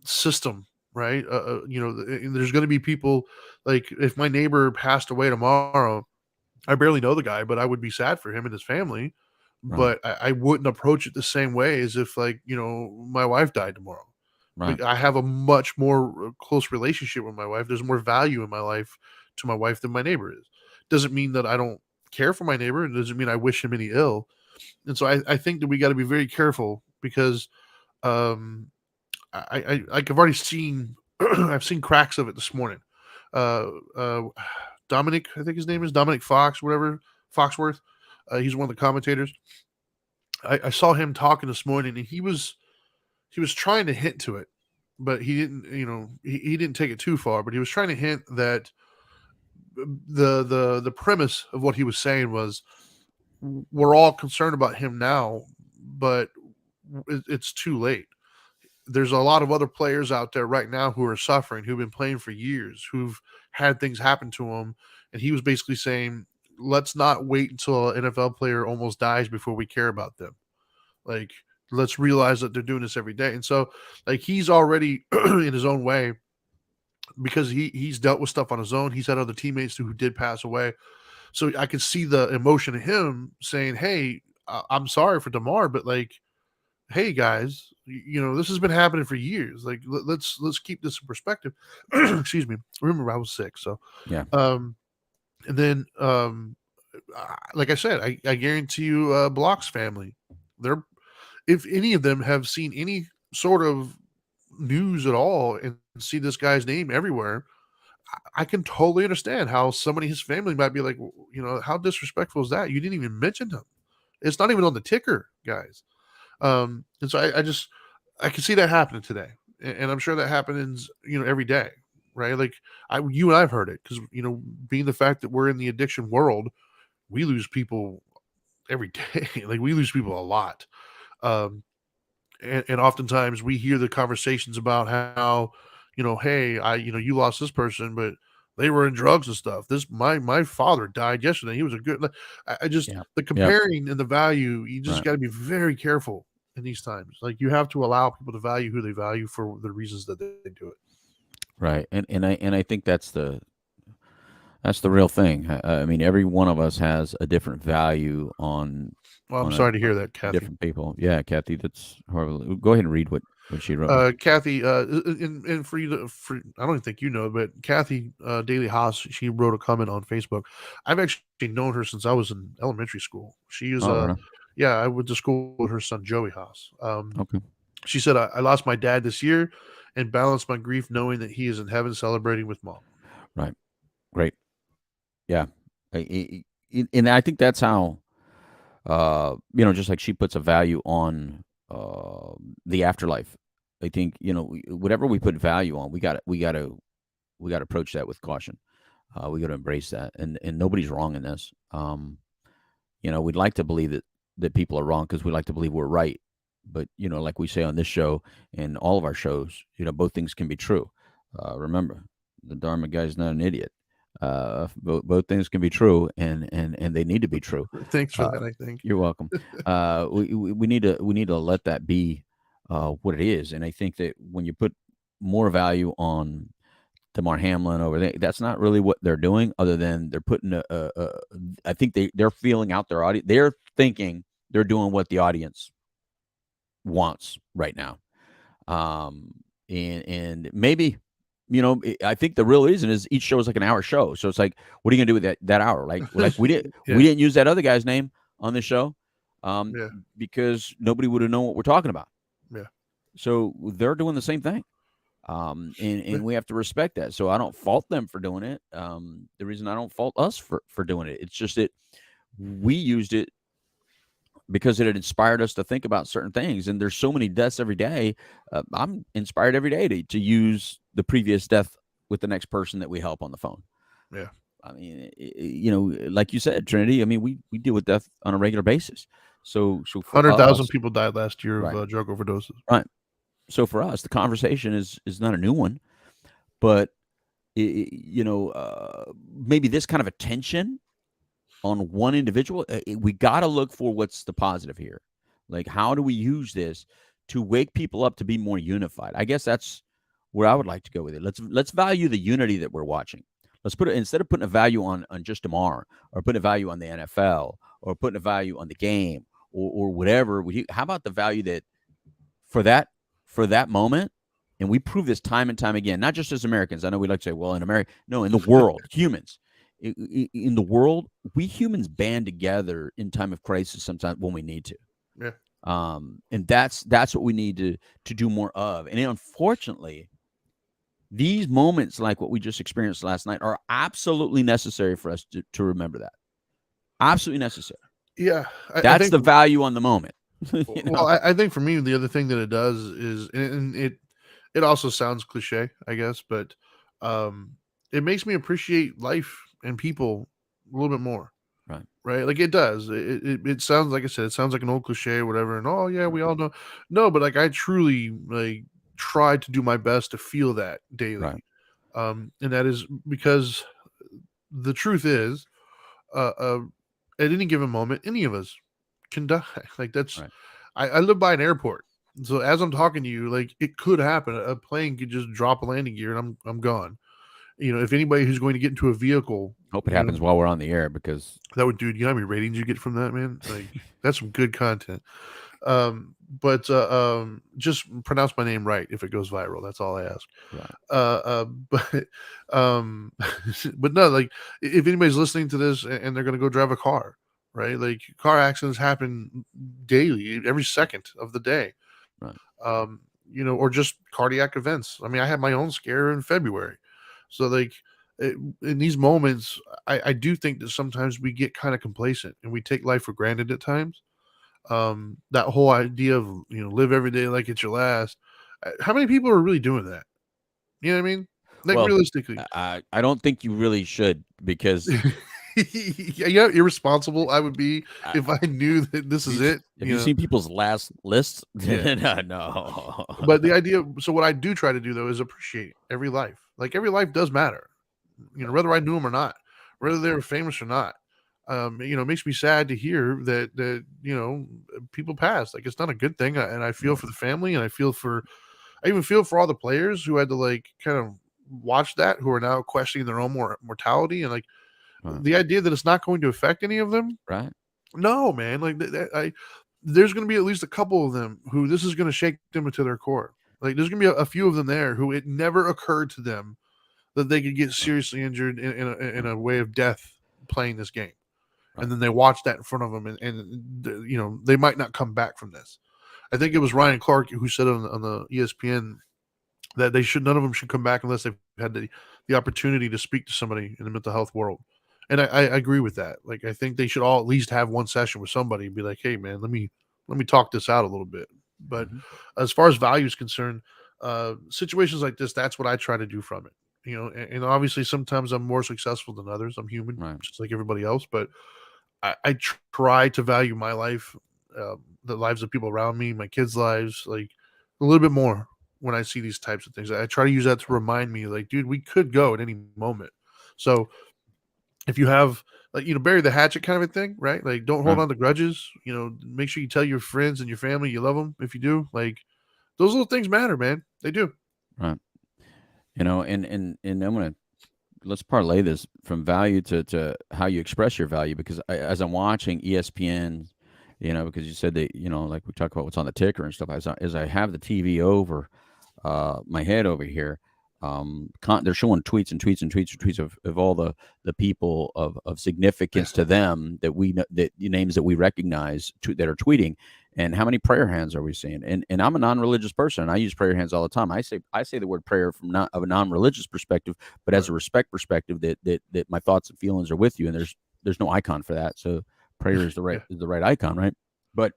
A: system, right? There's going to be people, like, if my neighbor passed away tomorrow, I barely know the guy, but I would be sad for him and his family.
B: Right.
A: But I wouldn't approach it the same way as if, like, my wife died tomorrow.
B: Right.
A: Like, I have a much more close relationship with my wife. There's more value in my life to my wife than my neighbor is. Doesn't mean that I don't care for my neighbor. It doesn't mean I wish him any ill. And so I think that we got to be very careful, because um, like, I've already seen I've seen cracks of it this morning. Uh, uh, Dominic, I think his name is Dominic Fox, whatever, Foxworth. He's one of the commentators. I saw him talking this morning, and he was trying to hint to it, but he didn't. He didn't take it too far. But he was trying to hint that the premise of what he was saying was, we're all concerned about him now, but it's too late. There's a lot of other players out there right now who are suffering, who've been playing for years, who've had things happen to them. And he was basically saying, let's not wait until an NFL player almost dies before we care about them. Like, let's realize that they're doing this every day. And so, like, he's already in his own way, because he's dealt with stuff on his own. He's had other teammates who did pass away. So I could see the emotion in him saying, hey, I'm sorry for Damar, but, like, hey guys, this has been happening for years. Like, let's keep this in perspective. Excuse me. Remember, I was sick, so
B: Yeah.
A: and then like I said, I guarantee you, Block's family, they're, if any of them have seen any sort of news at all and see this guy's name everywhere, I can totally understand how somebody in his family might be like, how disrespectful is that? You didn't even mention him. It's not even on the ticker, guys. And so I can see that happening today, and I'm sure that happens, every day, right? Like, you and I've heard it, because being the fact that we're in the addiction world, we lose people every day. Like, we lose people a lot, um, and oftentimes we hear the conversations about how, hey, you lost this person, but they were in drugs and stuff. My father died yesterday. He was a good. I just,
B: Yeah.
A: the
B: Yeah.
A: comparing and the value. You just
B: Right.
A: got to be very careful in these times. Like, you have to allow people to value who they value for the reasons that they do it.
B: Right. And I think That's the real thing. I mean, every one of us has a different value on
A: Well, I'm
B: on a,
A: sorry to hear that, Kathy.
B: different people. Yeah, Kathy, that's horrible. Go ahead and read what she wrote.
A: Kathy, and for you I don't even think you know, but Kathy Daly Haas, she wrote a comment on Facebook. I've actually known her since I was in elementary school. She is
B: Oh, right on.
A: yeah, I went to school with her son Joey Haas.
B: Okay.
A: She said, I lost my dad this year and balanced my grief knowing that he is in heaven celebrating with mom.
B: Right. Great. Yeah. And I think that's how, just like she puts a value on the afterlife. I think, whatever we put value on, we got to approach that with caution. We got to embrace that, and nobody's wrong in this. We'd like to believe that people are wrong because we like to believe we're right. But like we say on this show and all of our shows, both things can be true. Remember, the Dharma guy is not an idiot. Both things can be true, and they need to be true.
A: Thanks for
B: Uh,
A: that, I think.
B: you're welcome. We need to let that be what it is, and I think that when you put more value on Damar Hamlin over there, that's not really what they're doing. Other than they're putting I think they're feeling out their audience. They're thinking they're doing what the audience wants right now. And maybe, I think the real reason is each show is like an hour show. So it's like, what are you gonna do with that hour? Like we didn't
A: Yeah.
B: we didn't use that other guy's name on the show,
A: Yeah.
B: because nobody would have known what we're talking about.
A: Yeah.
B: So they're doing the same thing. And we have to respect that. So I don't fault them for doing it. The reason I don't fault us for doing it, it's just that we used it because it had inspired us to think about certain things. And there's so many deaths every day. I'm inspired every day to use the previous death with the next person that we help on the phone.
A: Yeah.
B: I mean, like you said, Trinity, I mean, we deal with death on a regular basis. So for
A: 100,000
B: us,
A: people died last year
B: right,
A: of drug overdoses.
B: right. So for us, the conversation is not a new one, but maybe this kind of attention on one individual, we got to look for what's the positive here. Like, how do we use this to wake people up to be more unified? I guess that's where I would like to go with it. Let's value the unity that we're watching. Let's put it, instead of putting a value on just Damar, or putting a value on the NFL, or putting a value on the game, or whatever. How about the value that for that moment? And we prove this time and time again, not just as Americans. I know we like to say, well, in America, no, in the world, humans. In the world, we humans band together in time of crisis sometimes when we need to.
A: Yeah.
B: And that's what we need to do more of. And unfortunately, these moments like what we just experienced last night are absolutely necessary for us to remember that. Absolutely necessary.
A: Yeah.
B: That's
A: I think,
B: the value on the moment.
A: well, I think for me, the other thing that it does is, and it also sounds cliche, I guess, but it makes me appreciate life and people a little bit more.
B: Right.
A: Right. Like it does. It sounds, like I said, it sounds like an old cliche or whatever. And oh yeah, we all know. No, but like I truly like try to do my best to feel that daily.
B: Right.
A: And that is because the truth is, at any given moment, any of us can die. Like that's,
B: Right.
A: I live by an airport. So as I'm talking to you, like it could happen. A plane could just drop a landing gear and I'm gone. If anybody who's going to get into a vehicle,
B: Hope it happens while we're on the air, because
A: that would, dude, you know how many ratings you get from that, man? Like that's some good content. But just pronounce my name right if it goes viral. That's all I ask.
B: right.
A: But but no, like if anybody's listening to this and they're gonna go drive a car, right? Like car accidents happen daily, every second of the day.
B: Right.
A: Or just cardiac events. I mean, I had my own scare in February. So like in these moments, I do think that sometimes we get kind of complacent and we take life for granted at times. That whole idea of, live every day like it's your last. How many people are really doing that? You know what I mean? Like
B: Well,
A: realistically.
B: I don't think you really should, because
A: Yeah, irresponsible I would be if I knew that this is it.
B: Have you seen people's last lists?
A: Yeah.
B: No.
A: But the idea, so what I do try to do though is appreciate every life. Like every life does matter. Whether I knew them or not, whether they were famous or not. It makes me sad to hear that people pass. Like it's not a good thing, and I feel for the family, and I even feel for all the players who had to like kind of watched that who are now questioning their own mortality, and like
B: Right.
A: the idea that it's not going to affect any of them.
B: Right.
A: No, man. Like there's going to be at least a couple of them who this is going to shake them into their core. Like there's going to be a few of them there who it never occurred to them that they could get seriously injured in a way of death playing this game.
B: Right.
A: And then they watch that in front of them, and you know, they might not come back from this. I think it was Ryan Clark who said on the ESPN that none of them should come back unless they've had the opportunity to speak to somebody in the mental health world. And I agree with that. Like I think they should all at least have one session with somebody and be like, hey man, let me talk this out a little bit. But
B: Mm-hmm.
A: as far as value is concerned, situations like this, that's what I try to do from it. You know, and obviously sometimes I'm more successful than others. I'm human,
B: Right.
A: just like everybody else. But I try to value my life, the lives of people around me, my kids' lives, like a little bit more when I see these types of things. I try to use that to remind me, like, dude, we could go at any moment. So if you have, like, you know, bury the hatchet kind of a thing, right? Like, don't hold
B: Right.
A: on to grudges. You know, make sure you tell your friends and your family you love them if you do. Like, those little things matter, man. They do.
B: Right. You know, and I'm gonna let's parlay this from value to how you express your value, because as I'm watching ESPN, you know, because you said that, you know, like we talk about what's on the ticker and stuff, as I have the TV over my head over here, they're showing tweets and tweets and tweets and tweets of all the people of significance to them that we know, that names that we recognize that are tweeting. And how many prayer hands are we seeing? And I'm a non-religious person, and I use prayer hands all the time. I say the word prayer from not of a non-religious perspective, but as
A: Right.
B: a respect perspective, that my thoughts and feelings are with you, and there's no icon for that. So prayer is
A: Yeah.
B: the right icon, right? But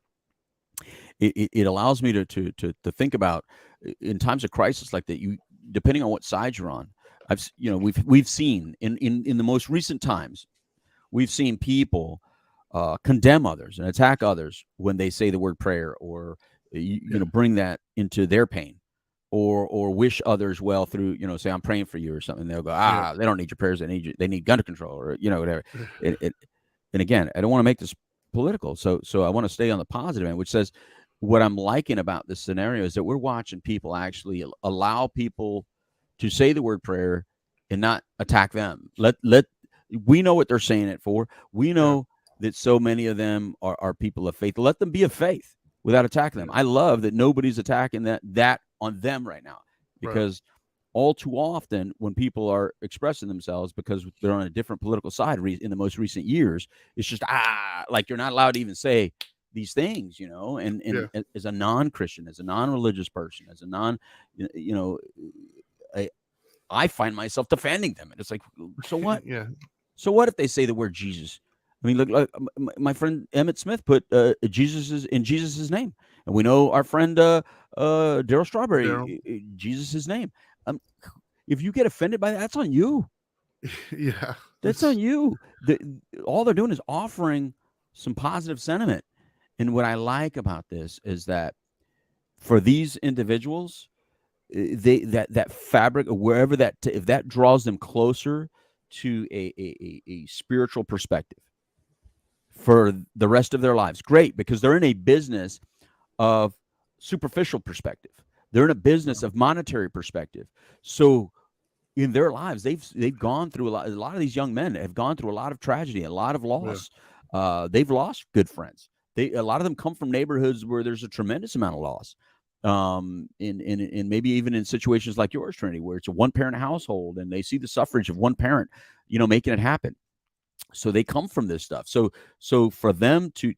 B: it allows me to think about in times of crisis like that. You, depending on what side you're on, you know, we've seen in the most recent times, we've seen people condemn others and attack others when they say the word prayer, or you know, bring that into their pain, or wish others well through, you know, say I'm praying for you or something. They'll go,
A: Yeah.
B: they don't need your prayers, they need gun control, or you know, whatever. And again, I don't want to make this political, so I want to stay on the positive end, which says what I'm liking about this scenario is that we're watching people actually allow people to say the word prayer and not attack them. Let we know what they're saying it for. We
A: Yeah.
B: know that so many of them are people of faith. Let them be of faith without attacking them.
A: Yeah.
B: I love that nobody's attacking that on them right now,
A: Right.
B: because all too often when people are expressing themselves because they're on a different political side in the most recent years, it's just like you're not allowed to even say these things, you know. And
A: Yeah.
B: as a non-Christian, as a non-religious person, as a you know, I find myself defending them, and it's like, so what?
A: Yeah.
B: So what if they say the word Jesus? I mean, look, like my friend Emmett Smith put Jesus is in Jesus's name, and we know our friend Daryl
A: Daryl.
B: Strawberry, Jesus' name. Um, if you get offended by that, that's on you.
A: Yeah.
B: That's on you. All they're doing is offering some positive sentiment. And what I like about this is that for these individuals, they that fabric, or wherever that if that draws them closer to a spiritual perspective for the rest of their lives, great, because they're in a business of superficial perspective. They're in a business of monetary perspective. So in their lives, they've gone through a lot. A lot of these young men have gone through a lot of tragedy, a lot of
A: Yeah.
B: loss. They've lost good friends. A lot of them come from neighborhoods where there's a tremendous amount of loss. In maybe even in situations like yours, Trinity, where it's a one-parent household and they see the suffrage of one parent, you know, making it happen. So they come from this stuff. So for them to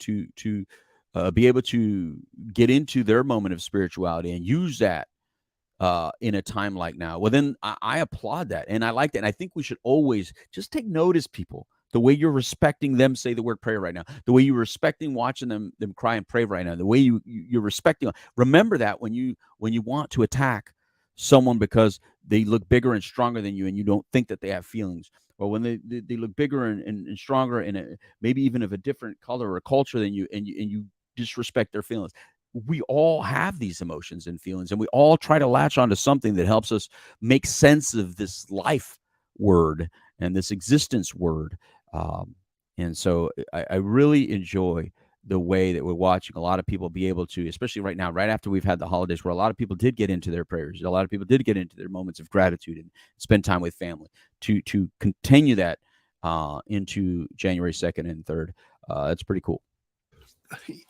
B: be able to get into their moment of spirituality and use that in a time like now, well, then I applaud that, and I like that. And I think we should always just take notice, people, the way you're respecting them say the word prayer right now, the way you're respecting watching them cry and pray right now, the way you're respecting. Remember that when you want to attack someone because they look bigger and stronger than you, and you don't think that they have feelings, or when they look bigger and stronger, and maybe even of a different color or culture than you, and you disrespect their feelings. We all have these emotions and feelings, and we all try to latch onto something that helps us make sense of this life word and this existence word. And so I really enjoy the way that we're watching a lot of people be able to, especially right now, right after we've had the holidays, where a lot of people did get into their prayers, a lot of people did get into their moments of gratitude and spend time with family, to continue that into January 2nd and 3rd. That's pretty cool.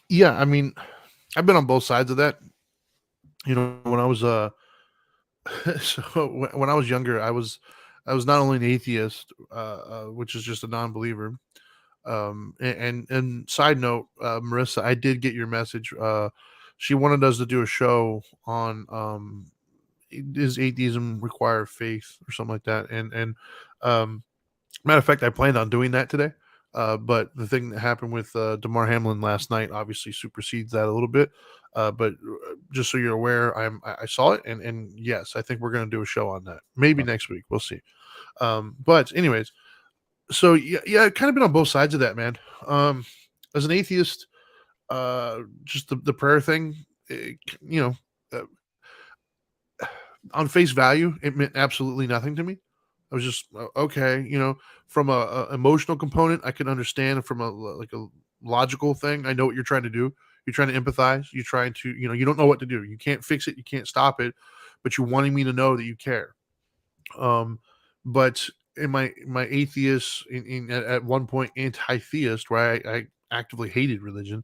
A: Yeah, I mean, I've been on both sides of that. When I was when I was younger, I was not only an atheist, which is just a non-believer. And side note, Marissa, I did get your message. She wanted us to do a show on does atheism require faith or something like that. And um, matter of fact, I planned on doing that today. But the thing that happened with Damar Hamlin last night obviously supersedes that a little bit. But just so you're aware, I saw it, and yes, I think we're going to do a show on that. Maybe next week, we'll see. But anyways, so yeah, I've kind of been on both sides of that, man. As an atheist, just the prayer thing, uh, on face value, it meant absolutely nothing to me. I was just okay, from a emotional component, I can understand. From a like a logical thing, I know what you're trying to do. You're trying to empathize. You're trying to, you don't know what to do. You can't fix it. You can't stop it, but you're wanting me to know that you care. Um, but in my atheist, at one point anti-theist, where I actively hated religion,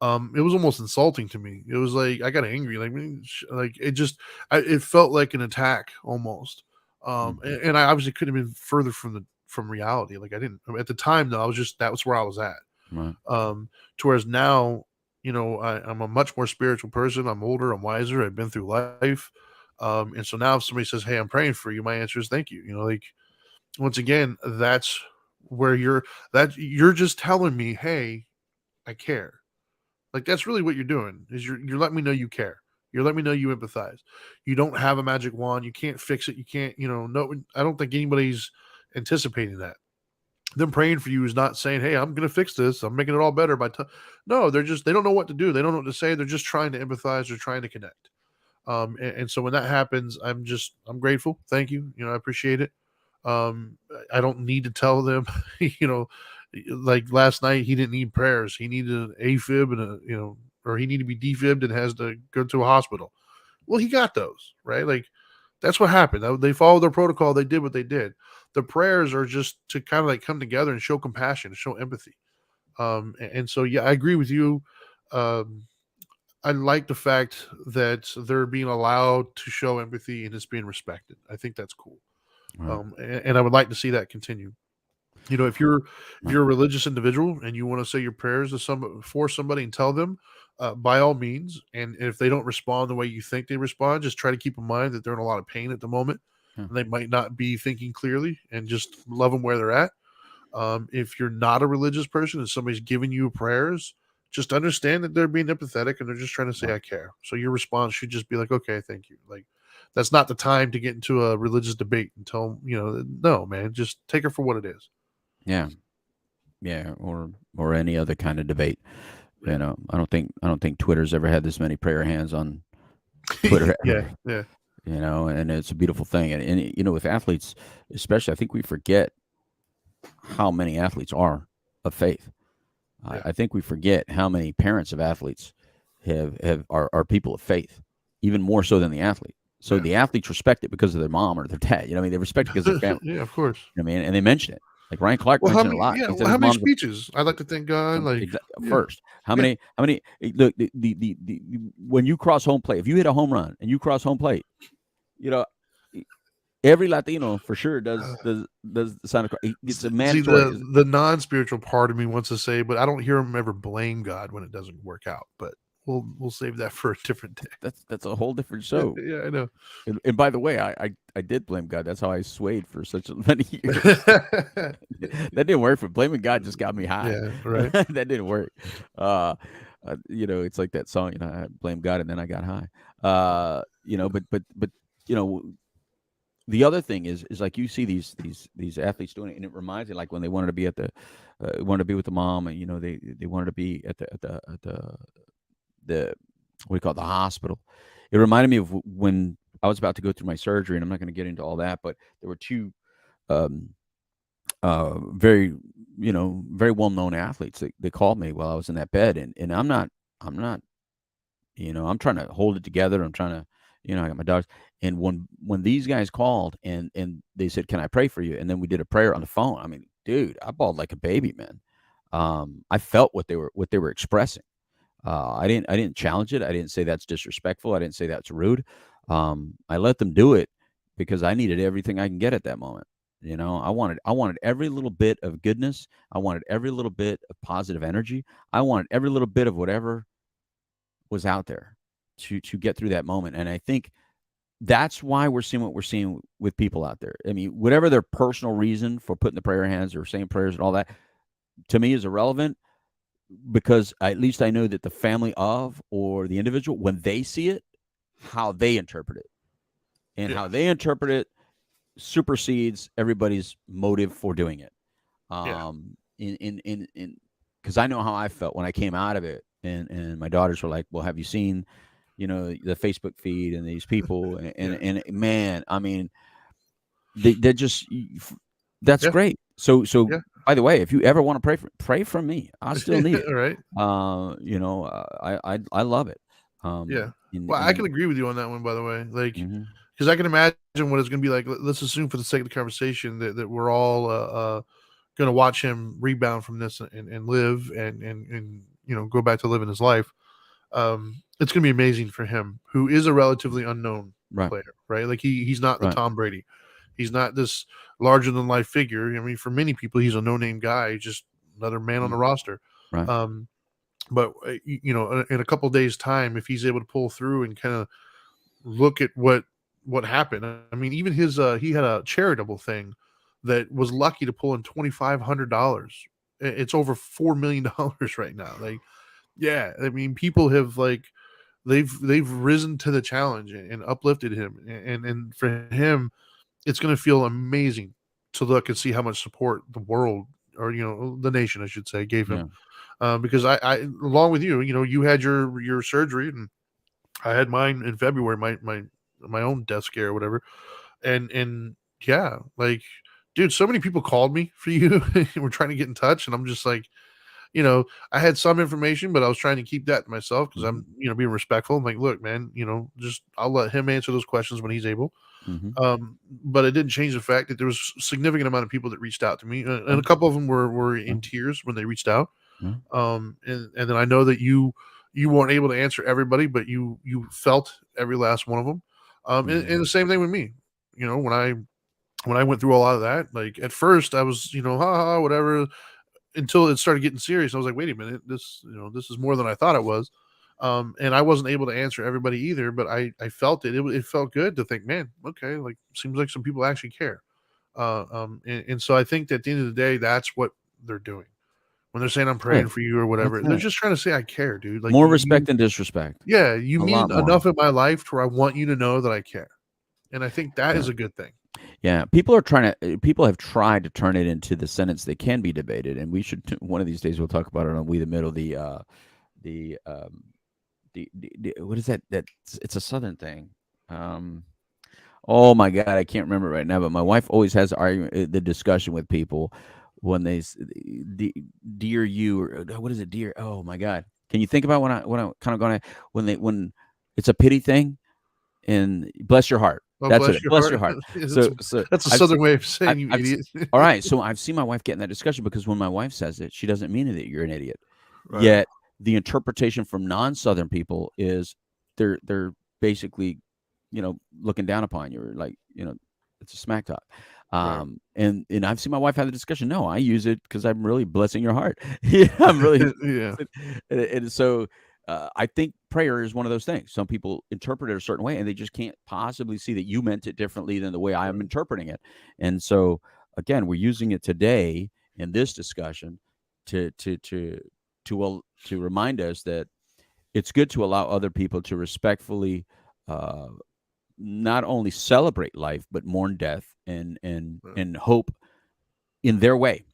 A: it was almost insulting to me. It was like I got angry, like it just, it felt like an attack almost.
B: Mhm.
A: And I obviously couldn't have been further from reality. Like I didn't at the time though. I was just that was where I was at.
B: Right.
A: To whereas now, I'm a much more spiritual person. I'm older. I'm wiser. I've been through life. And so now if somebody says, "Hey, I'm praying for you," my answer is thank you. Like once again, that's where you're just telling me, "Hey, I care." Like that's really what you're doing is you're letting me know you care. You're letting me know you empathize. You don't have a magic wand. You can't fix it. You can't, no, I don't think anybody's anticipating that. Them praying for you is not saying, "Hey, I'm going to fix this. I'm making it all better by No, they don't know what to do. They don't know what to say. They're just trying to empathize. They're trying to connect. And so when that happens, I'm grateful. Thank you. I appreciate it. I don't need to tell them, you know, like last night he didn't need prayers. He needed an AFib and or he needed to be defibbed and has to go to a hospital. Well, he got those, right? Like that's what happened. They followed their protocol. They did what they did. The prayers are just to kind of like come together and show compassion, show empathy. And so, yeah, I agree with you. Um, I like the fact that they're being allowed to show empathy and it's being respected. I think that's cool.
B: Right.
A: And I would like to see that continue. If you're
B: Right.
A: a religious individual and you want to say your prayers to for somebody and tell them, by all means. And if they don't respond the way you think they respond, just try to keep in mind that they're in a lot of pain at the moment,
B: Yeah.
A: and they might not be thinking clearly, and just love them where they're at. If you're not a religious person and somebody's giving you prayers, just understand that they're being empathetic and they're just trying to say
B: Right.
A: I care. So your response should just be like, okay, thank you. Like that's not the time to get into a religious debate and tell them, no, man, just take it for what it is.
B: Yeah. Yeah. Or any other kind of debate.
A: Yeah.
B: I don't think Twitter's ever had this many prayer hands on Twitter
A: Yeah.
B: ever.
A: Yeah.
B: And it's a beautiful thing. And with athletes, especially, I think we forget how many athletes are of faith. I,
A: Yeah.
B: I think we forget how many parents of athletes are people of faith, even more so than the athlete. So
A: Yeah.
B: the athletes respect it because of their mom or their dad. What I mean, they respect it because of their family.
A: Yeah, of course.
B: What I mean, and they mention it. Like Ryan Clark mentioned it a lot. He said
A: How
B: his
A: many
B: mom's
A: speeches? I'd like to thank God. Like, yeah.
B: first. How
A: Yeah.
B: many? How many? Look, when you cross home plate, if you hit a home run and you cross home plate, you know, every Latino for sure does the sign of cross. It's a
A: See,
B: mandatory.
A: the non-spiritual part of me wants to say, but I don't hear him ever blame God when it doesn't work out. But we'll save that for a different day.
B: That's a whole different show.
A: Yeah, I know.
B: And by the way, I did blame God. That's how I swayed for such many years. That didn't work. For blaming God just got me high.
A: Yeah, right.
B: That didn't work. It's like that song. I blame God and then I got high. But you know, the other thing is like you see these athletes doing it, and it reminds me like when they wanted to be wanted to be with the mom, and they wanted to be at the what do you call it, the hospital. It reminded me of when I was about to go through my surgery, and I'm not going to get into all that, but there were two very very well-known athletes. They called me while I was in that bed, and I'm not, I'm trying to hold it together. I'm trying to, I got my dogs. And when these guys called and they said, "Can I pray for you?" And then we did a prayer on the phone. I mean, dude, I bawled like a baby, man. I felt what they were expressing. I didn't challenge it. I didn't say that's disrespectful. I didn't say that's rude. I let them do it because I needed everything I can get at that moment. I wanted every little bit of goodness. I wanted every little bit of positive energy. I wanted every little bit of whatever was out there to get through that moment. And I think that's why we're seeing what we're seeing with people out there. I mean, whatever their personal reason for putting the prayer hands or saying prayers and all that, to me is irrelevant, because at least I know that the family of or the individual, when they see it, how they interpret it. And
A: Yeah.
B: how they interpret it supersedes everybody's motive for doing it.
A: Yeah.
B: In because I know how I felt when I came out of it, and my daughters were like, "Well, have you seen, the Facebook feed and these people?" And
A: Yeah.
B: and man, I mean, they're just that's
A: Yeah.
B: great. So
A: Yeah.
B: by the way, if you ever want to pray for me, I still need it.
A: All right.
B: I love it.
A: Yeah. Well, I can
B: And
A: agree with you on that one, by the way. Like,
B: mhm,
A: because I can imagine what it's going to be like. Let's assume, for the sake of the conversation, that we're all going to watch him rebound from this and live and go back to living his life. It's going to be amazing for him, who is a relatively unknown
B: right,
A: player, right? Like he's not the
B: right,
A: Tom Brady. He's not this larger than life figure. I mean, for many people, he's a no name guy. He's just another man on the
B: mm,
A: roster.
B: right,
A: Um, but in a couple days' time, if he's able to pull through and kind of look at what happened. I mean, even his he had a charitable thing that was lucky to pull in $2,500. It's over $4 million right now. Like, yeah, I mean, people have like they've risen to the challenge and uplifted him, and for him, it's going to feel amazing to look and see how much support the world, or the nation, I should say, gave
B: yeah,
A: him. Because I along with you, you had your surgery, and I had mine in February, my own death scare or whatever. And yeah, like, dude, so many people called me for you and were trying to get in touch, and I'm just like, I had some information, but I was trying to keep that to myself because
B: mhm,
A: I'm, being respectful. I'm like, look, man, just I'll let him answer those questions when he's able.
B: mhm,
A: But it didn't change the fact that there was a significant amount of people that reached out to me, and
B: right,
A: a couple of them were
B: right,
A: in tears when they reached out.
B: right,
A: And then I know that you weren't able to answer everybody, but you felt every last one of them. And
B: mhm,
A: the same thing with me. When I went through a lot of that, like at first I was, ha, whatever, until it started getting serious. I was like, wait a minute, this is more than I thought it was. And I wasn't able to answer everybody either, but I felt it. It felt good to think, man, okay, like seems like some people actually care. And so I think that at the end of the day, that's what they're doing when they're saying I'm praying
B: good,
A: for you or
B: that's
A: whatever. They're
B: it.
A: just trying to say I care, dude. Like
B: More
A: you
B: respect than disrespect,
A: yeah, you
B: a
A: mean
B: lot more,
A: enough in my life to where I want you to know that I care. And I think that
B: yeah.
A: is a good thing.
B: Yeah, people have tried to turn it into the sentence that can be debated, and we should one of these days we'll talk about it on We the Middle. The what is that? It's a Southern thing. Um, oh my God, I can't remember it right now. But my wife always has the discussion with people when dear you, or what is it, dear? Oh my God, can you think about when I kind of going to when it's a pity thing, and bless your heart.
A: Oh,
B: That's what
A: bless
B: it.
A: your
B: Bless your
A: heart.
B: heart.
A: that's,
B: So
A: that's a
B: I've
A: southern way of saying you
B: I've
A: idiot.
B: all right. So I've seen my wife get in that discussion because when my wife says it, she doesn't mean that you're an idiot.
A: Right.
B: Yet the interpretation from non-Southern people is they're basically, looking down upon you, or like, it's a smack talk.
A: Right.
B: And I've seen my wife have the discussion. No, I use it because I'm really blessing your heart. Yeah, I'm really,
A: Yeah.
B: and so I think prayer is one of those things. Some people interpret it a certain way, and they just can't possibly see that you meant it differently than the way I am
A: Right.
B: interpreting it. And so, again, we're using it today in this discussion to to to to remind us that it's good to allow other people to respectfully uh, not only celebrate life but mourn death and and
A: Right.
B: and hope in their way.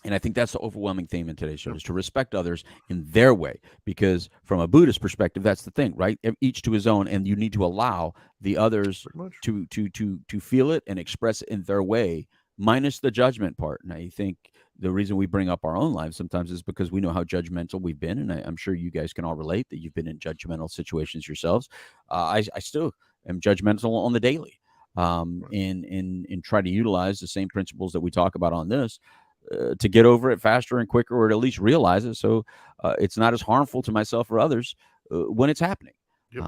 B: And I think that's the overwhelming theme in today's show,
A: Yep.
B: is to respect others in their way. Because from a Buddhist perspective, that's the thing, right? Each to his own, and you need to allow the others
A: Pretty much.
B: to feel it and express it in their way, minus the judgment part. And I think the reason we bring up our own lives sometimes is because we know how judgmental we've been, and I'm sure you guys can all relate that you've been in judgmental situations yourselves. I still am judgmental on the daily, and try to utilize the same principles that we talk about on this to get over it faster and quicker, or to at least realize it, so it's not as harmful to myself or others when it's happening.
A: Yep.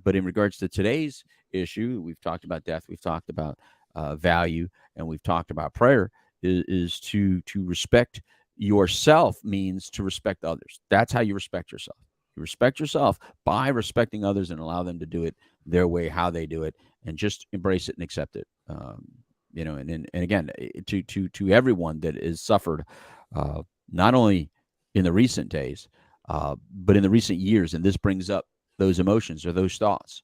B: But in regards to today's issue, we've talked about death, we've talked about value, and we've talked about prayer. Is to respect yourself means to respect others. That's how you respect yourself. You respect yourself by respecting others and allow them to do it their way, how they do it, and just embrace it and accept it. And again, to everyone that has suffered, not only in the recent days, but in the recent years, and this brings up those emotions or those thoughts.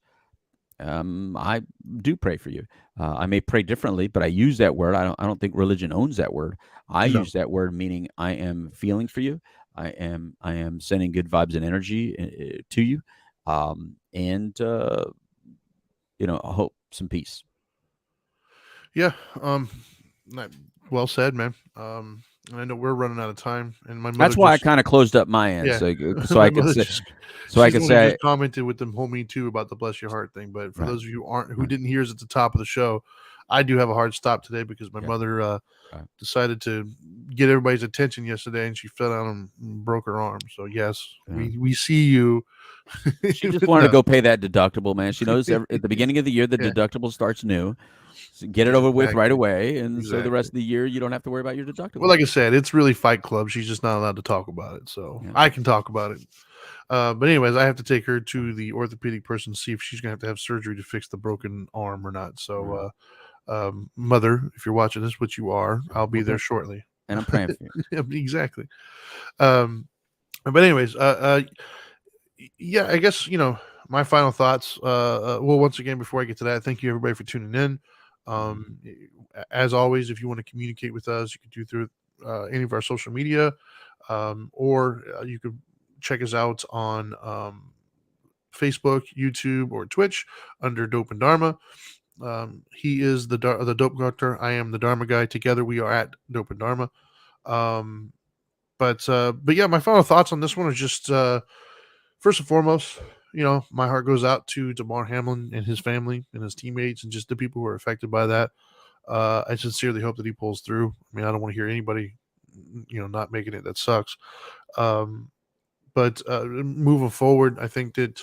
B: I do pray for you. I may pray differently, but I use that word. I don't think religion owns that word. I
A: No.
B: use that word meaning I am feeling for you. I am sending good vibes and energy to you, and I hope some peace.
A: Yeah. Well said, man. And I know we're running out of time, and my mother.
B: That's why I
A: just,
B: kind of closed up my end,
A: yeah.
B: so
A: My
B: I could
A: mother
B: say,
A: just,
B: so I
A: she's the
B: could
A: one who
B: say,
A: just commented with the whole Me Too about the bless your heart thing. But for
B: Right.
A: those of you who
B: Right.
A: didn't hear us at the top of the show, I do have a hard stop today because my
B: Yeah.
A: mother
B: Right.
A: decided to get everybody's attention yesterday, and she fell down and broke her arm. So yes,
B: Yeah.
A: we see you.
B: She just
A: But
B: wanted to
A: no.
B: go pay that deductible, man. She knows at the beginning of the year the
A: Yeah.
B: deductible starts new. So get it over with right
A: Exactly.
B: away, and so the
A: Exactly.
B: rest of the year you don't have to worry about your deductible.
A: Well, like I said, it's really Fight Club. She's just not allowed to talk about it. So
B: Yeah.
A: I can talk about it. But anyways, I have to take her to the orthopedic person to see if she's going to have surgery to fix the broken arm or not. So, mother, if you're watching this, which you are, I'll be there shortly.
B: And I'm praying for you.
A: Yeah, exactly. But anyways, yeah, I guess, my final thoughts. Well, once again, before I get to that, thank you everybody for tuning in. As always, if you want to communicate with us, you can do through any of our social media, or you could check us out on Facebook, YouTube, or Twitch under Dope and Dharma. He is the Dope Doctor. I am the Dharma Guy. Together, we are at Dope and Dharma. But yeah, my final thoughts on this one is just first and foremost, my heart goes out to Damar Hamlin and his family and his teammates and just the people who are affected by that. I sincerely hope that he pulls through. I mean, I don't want to hear anybody, not making it. That sucks. But moving forward, I think that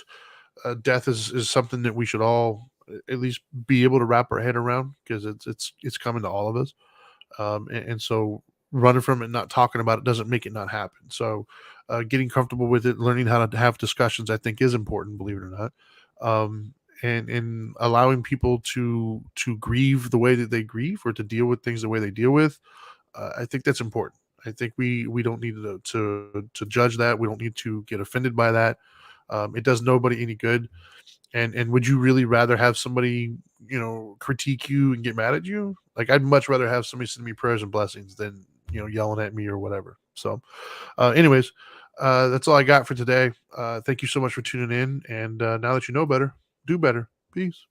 A: death is something that we should all at least be able to wrap our head around, because it's coming to all of us. And so running from it, not talking about it, doesn't make it not happen. So getting comfortable with it, learning how to have discussions, I think is important, believe it or not. And allowing people to grieve the way that they grieve, or to deal with things the way they deal with. I think that's important. I think we don't need to judge that. We don't need to get offended by that. It does nobody any good. And would you really rather have somebody, critique you and get mad at you? Like, I'd much rather have somebody send me prayers and blessings than, yelling at me or whatever. So anyways, that's all I got for today. Thank you so much for tuning in. And now that you know better, do better. Peace.